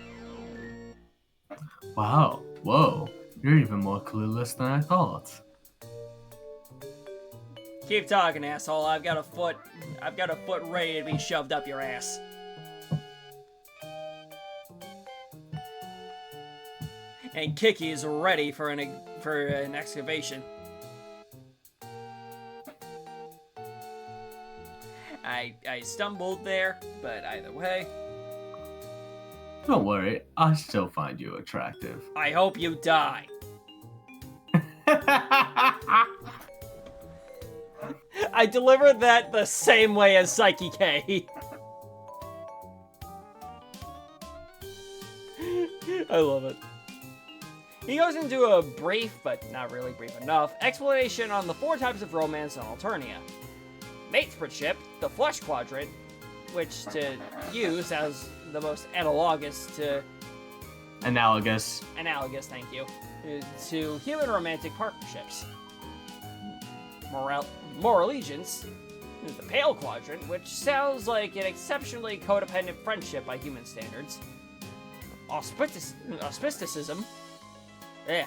Wow. Whoa. You're even more clueless than I thought. Keep talking, asshole. I've got a foot ready to be shoved up your ass. And Kiki is ready for an excavation. I stumbled there, but either way. Don't worry, I still find you attractive. I hope you die. I delivered that the same way as Psyche K. I love it. He goes into a brief, but not really brief enough, explanation on the 4 types of romance on Alternia. Mateshipship, the flesh quadrant, which to you sounds the most analogous, thank you, to human romantic partnerships. More allegiance, the Pale Quadrant, which sounds like an exceptionally codependent friendship by human standards. Auspisticism. Yeah.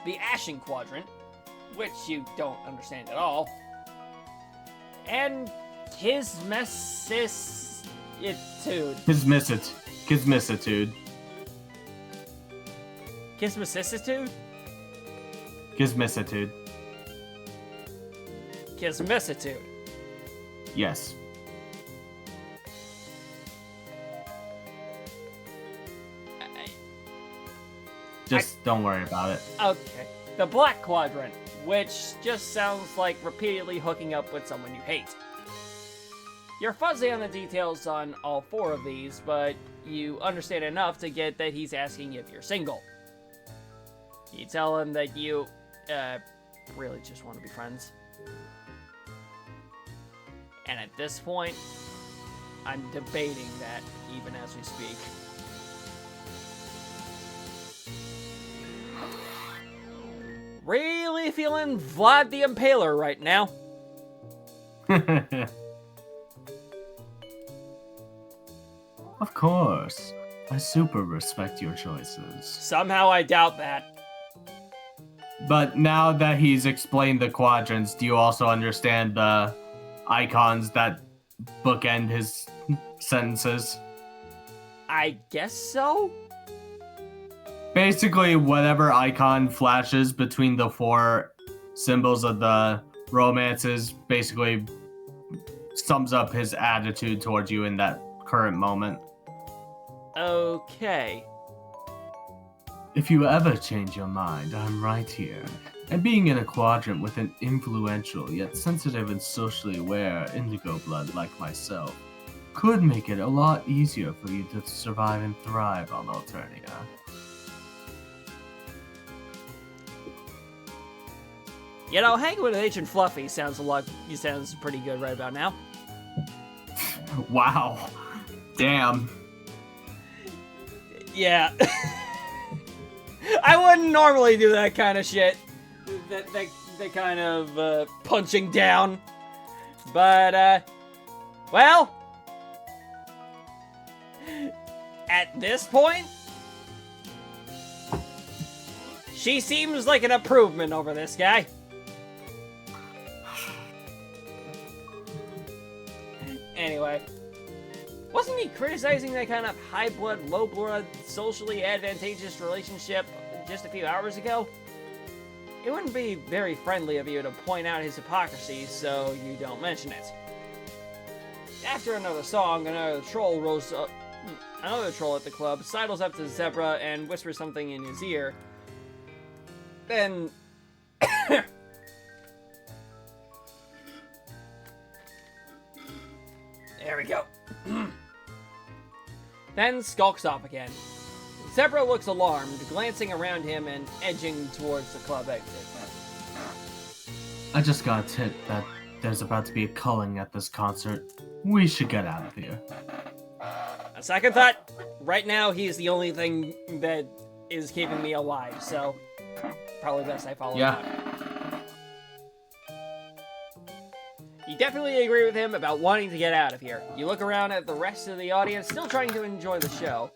The Ashen Quadrant, which you don't understand at all. And Kismicitude. Kismicitude. Kismicitude? Kismicitude. Kismicitude. Yes. Just don't worry about it. Okay. The Black Quadrant, which just sounds like repeatedly hooking up with someone you hate. You're fuzzy on the details on all four of these, but you understand enough to get that he's asking if you're single. You tell him that you, really just want to be friends. And at this point, I'm debating that even as we speak. Really feeling Vlad the Impaler right now. Of course. I super respect your choices. Somehow I doubt that. But now that he's explained the quadrants, do you also understand the icons that bookend his sentences? I guess so? Basically, whatever icon flashes between the four symbols of the romances basically sums up his attitude towards you in that current moment. Okay. If you ever change your mind, I'm right here. And being in a quadrant with an influential yet sensitive and socially aware indigo blood like myself could make it a lot easier for you to survive and thrive on Alternia. You know, hanging with Agent Fluffy sounds pretty good right about now. Wow. Damn. Yeah. I wouldn't normally do that kind of shit. That kind of punching down. But, well, at this point, she seems like an improvement over this guy. Anyway, wasn't he criticizing that kind of high blood, low blood, socially advantageous relationship just a few hours ago? It wouldn't be very friendly of you to point out his hypocrisy, so you don't mention it. After another song, another troll at the club sidles up to Zebra and whispers something in his ear. Then there we go. Then skulks off again. Zebra looks alarmed, glancing around him and edging towards the club exit. I just got a tip that there's about to be a culling at this concert. We should get out of here. A second thought, right now he's the only thing that is keeping me alive, so probably best I follow him out. You definitely agree with him about wanting to get out of here. You look around at the rest of the audience, still trying to enjoy the show.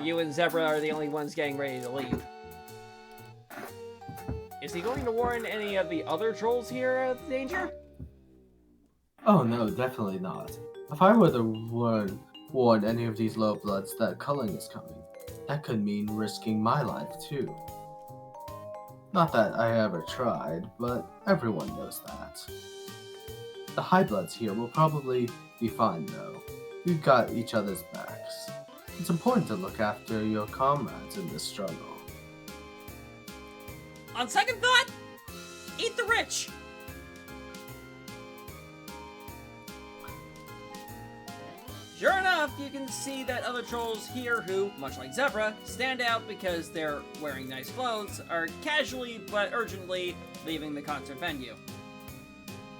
You and Zebra are the only ones getting ready to leave. Is he going to warn any of the other trolls here of danger? Oh no, definitely not. If I were to warn any of these low bloods that culling is coming, that could mean risking my life too. Not that I ever tried, but everyone knows that. The high bloods here will probably be fine though. We've got each other's backs. It's important to look after your comrades in this struggle. On second thought, eat the rich. Sure enough, you can see that other trolls here who, much like Zebra, stand out because they're wearing nice clothes, are casually but urgently leaving the concert venue.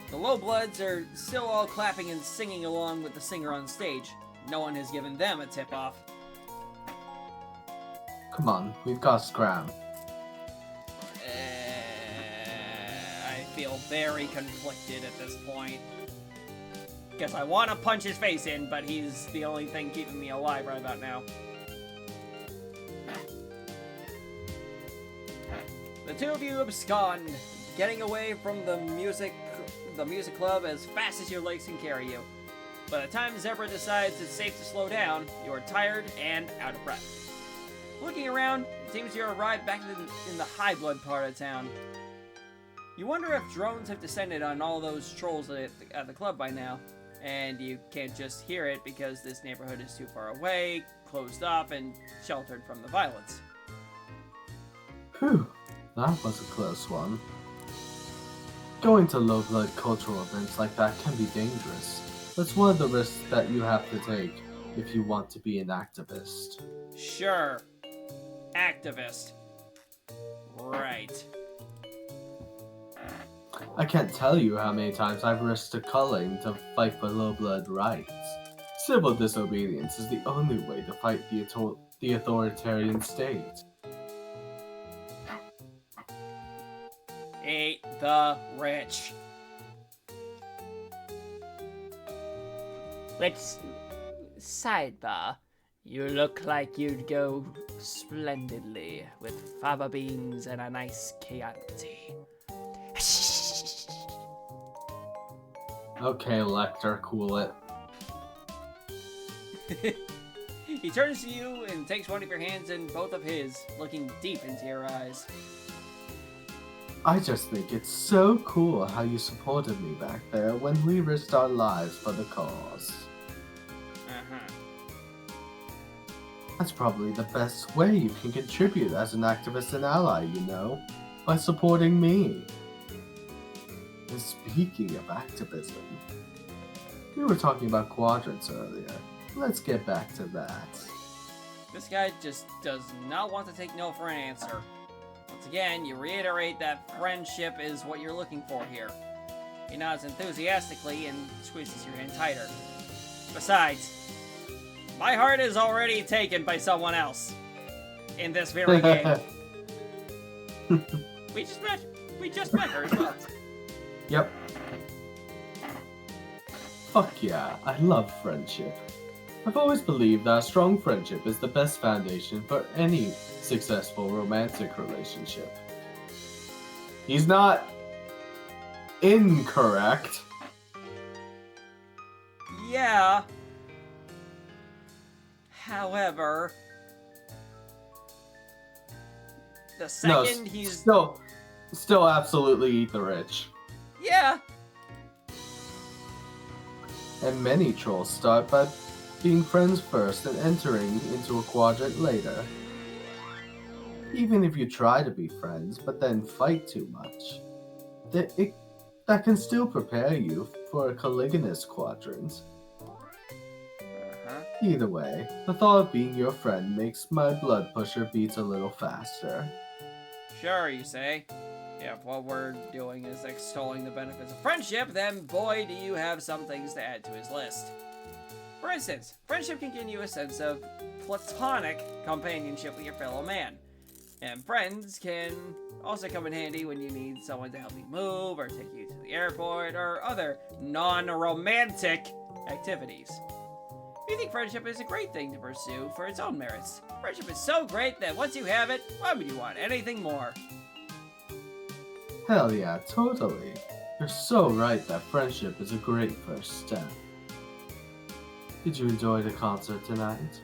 The low bloods are still all clapping and singing along with the singer on stage. no one has given them a tip-off. Come on, we've got scram. I feel very conflicted at this point. Because I want to punch his face in, but he's the only thing keeping me alive right about now. The two of you abscond, getting away from the music club as fast as your legs can carry you. By the time Zebra decides it's safe to slow down, you are tired and out of breath. Looking around, it seems you arrived back in the high blood part of town. You wonder if drones have descended on all those trolls at the club by now, and you can't just hear it because this neighborhood is too far away, closed off, and sheltered from the violence. Whew, that was a close one. Going to low-blood cultural events like that can be dangerous. That's one of the risks that you have to take if you want to be an activist. Sure. Activist. Right. I can't tell you how many times I've risked a culling to fight for low-blood rights. Civil disobedience is the only way to fight the authoritarian state. Eat the rich. Let's sidebar. You look like you'd go splendidly with fava beans and a nice Chianti. Okay, Lecter, cool it. He turns to you and takes one of your hands in both of his, looking deep into your eyes. I just think it's so cool how you supported me back there when we risked our lives for the cause. That's probably the best way you can contribute as an activist and ally, you know, by supporting me. And speaking of activism, we were talking about quadrants earlier. Let's get back to that. This guy just does not want to take no for an answer. Once again, you reiterate that friendship is what you're looking for here. He nods enthusiastically and squeezes your hand tighter. Besides, my heart is already taken by someone else. In this very game. We just met her as well. Yep. Fuck yeah, I love friendship. I've always believed that a strong friendship is the best foundation for any successful romantic relationship. He's not incorrect. Yeah. However, the second he's still absolutely eat the rich. Yeah. And many trolls start by being friends first and entering into a quadrant later. Even if you try to be friends but then fight too much, that can still prepare you for a colligonous quadrant. Either way, the thought of being your friend makes my blood pusher beat a little faster. Sure, you say. If what we're doing is extolling the benefits of friendship, then boy do you have some things to add to his list. For instance, friendship can give you a sense of platonic companionship with your fellow man. And friends can also come in handy when you need someone to help you move, or take you to the airport, or other non-romantic activities. You think friendship is a great thing to pursue for its own merits. Friendship is so great that once you have it, why would you want anything more? Hell yeah, totally. You're so right that friendship is a great first step. Did you enjoy the concert tonight?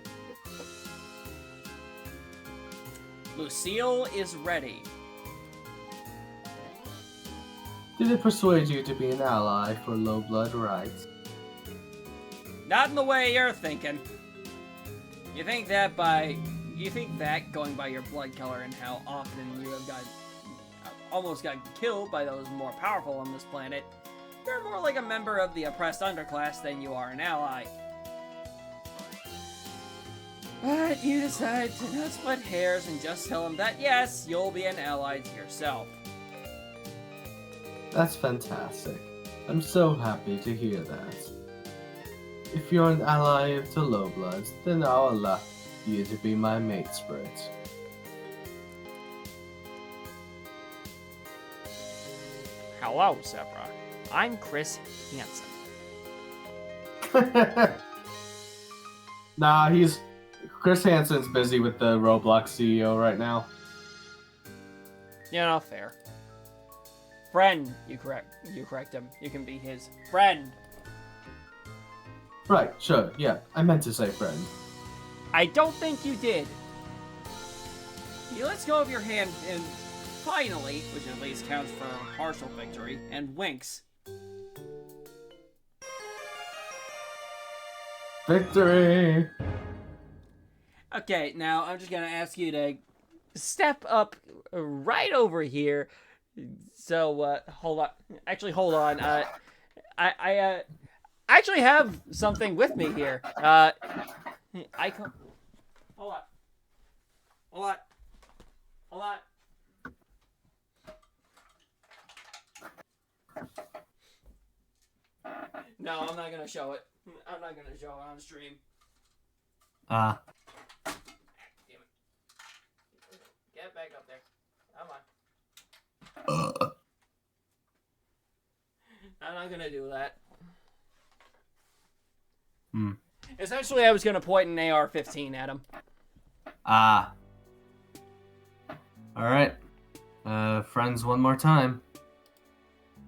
Lucille is ready. Did it persuade you to be an ally for low blood rights? Not in the way you're thinking. You think that going by your blood color and how often you have almost got killed by those more powerful on this planet, you're more like a member of the oppressed underclass than you are an ally. But you decide to not split hairs and just tell him that yes, you'll be an ally to yourself. That's fantastic. I'm so happy to hear that. If you're an ally of the Lowbloods, then I'll allow you to be my mate spirit. Hello, Zebra. I'm Chris Hansen. Nah, Chris Hansen's busy with the Roblox CEO right now. Yeah, no, fair. Friend, you correct him. You can be his friend. Right, sure, yeah. I meant to say friend. I don't think you did. He lets go of your hand and finally, which at least counts for a partial victory, and winks. Victory! Okay, now I'm just gonna ask you to step up right over here. So, hold on. Actually, hold on. I actually have something with me here. Hold on. Hold on. Hold on. No, I'm not gonna show it. I'm not gonna show it on stream. Ah. Damn it. Get back up there. Come on. I'm not gonna do that. Essentially, I was gonna point an AR-15 at him. Ah. Alright. Friends one more time.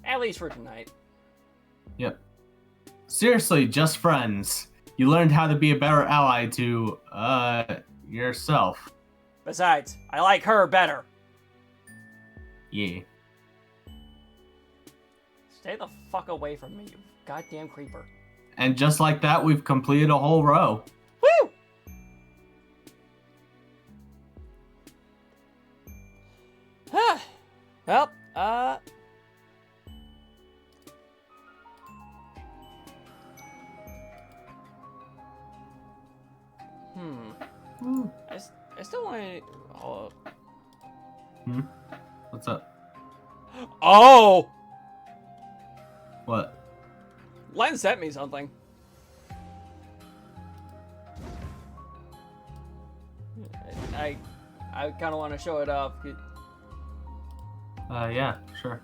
At least for tonight. Yep. Seriously, just friends. You learned how to be a better ally to, yourself. Besides, I like her better. Yeah. Stay the fuck away from me, you goddamn creeper. And just like that, we've completed a whole row. Woo! Well, I still want to... Hold up. What's up? Oh! What? Len sent me something. I kind of want to show it off. Yeah, sure.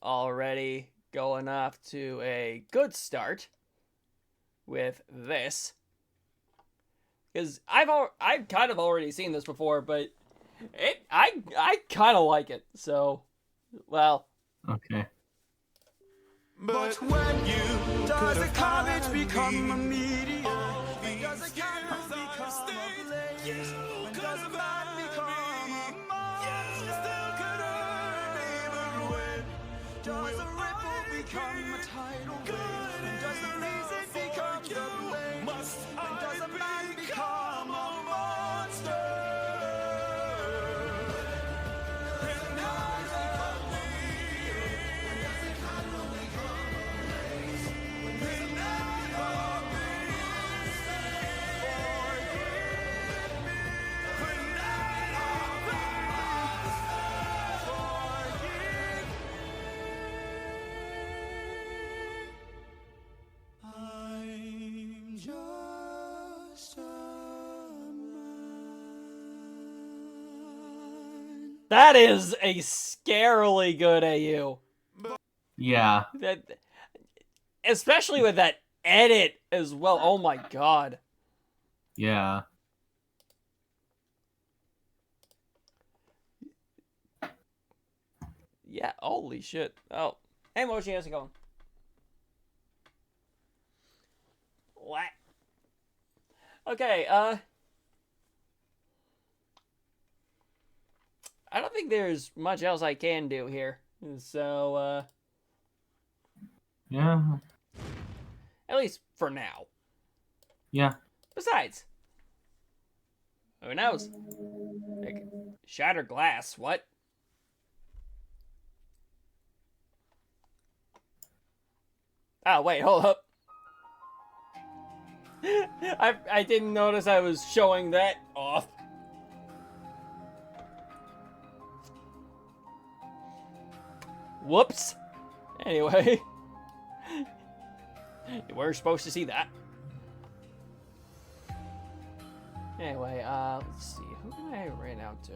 Already going off to a good start with this. Because I've kind of already seen this before, but I kind of like it. So, well. Okay. But when you does the college become a media? Does the campus become a blaze? When does the man become a monster? Still could earn even when does a ripple become a tidal wave? When does the reason become the blame? When does a man become a monster? I'm just a man. That is a scarily good AU. Yeah. That, especially with that edit as well. Oh my god. Yeah. Yeah, holy shit. Oh. Hey Moshi, how's it going? What? Okay, I don't think there's much else I can do here. So, Yeah. at least for now. Yeah. Besides, who knows? Like, shattered glass, what? Oh, wait, hold up. I didn't notice I was showing that off. Whoops. Anyway. You weren't supposed to see that. Anyway, let's see. Who can I raid out to?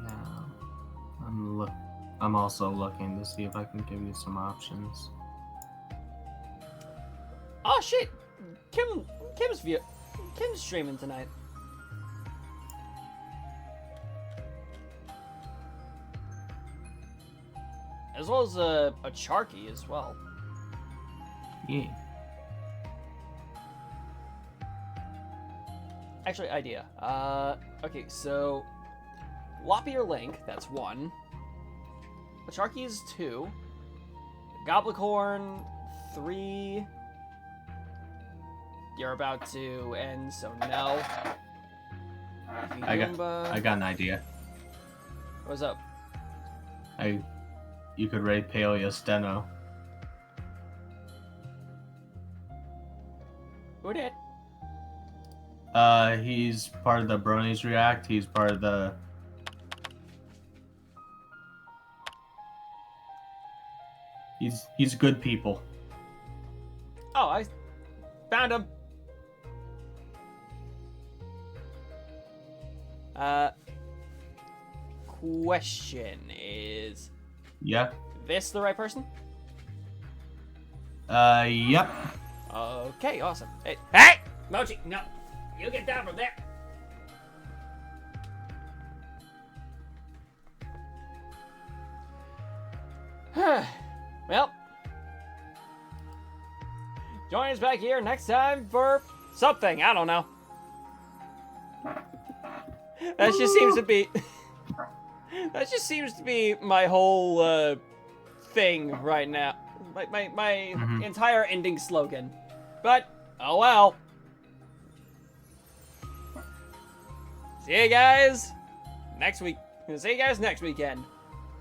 Now, I'm also looking to see if I can give you some options. Oh shit! Kim's streaming tonight. As well as a Charky as well. Yeah. Actually, idea. Okay, so Loppy or Link, that's 1. A Charky is 2. Goblicorn, 3. You're about to end, so no. I got an idea. What's up? You could raid Paleo Steno. Who did? He's part of the Bronies React. He's part of the... He's good people. Oh, I found him. Question is... Yeah. This the right person? Yep. Okay, awesome. Hey! Mochi, no. You get down from there. Well. Join us back here next time for something. I don't know. That just seems to be... That just seems to be my whole thing right now. My entire ending slogan. But, oh well. See you guys next week. See you guys next weekend.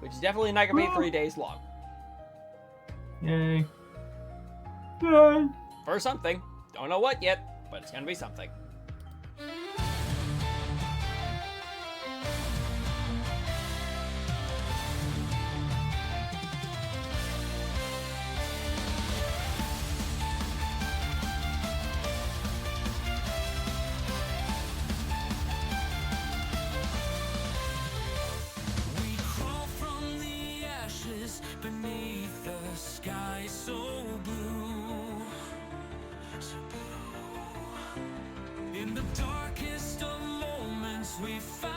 Which is definitely not going to be 3 days long. Yay. Yay. For something. Don't know what yet, but it's going to be something. Beneath the sky so blue, so blue. In the darkest of moments we found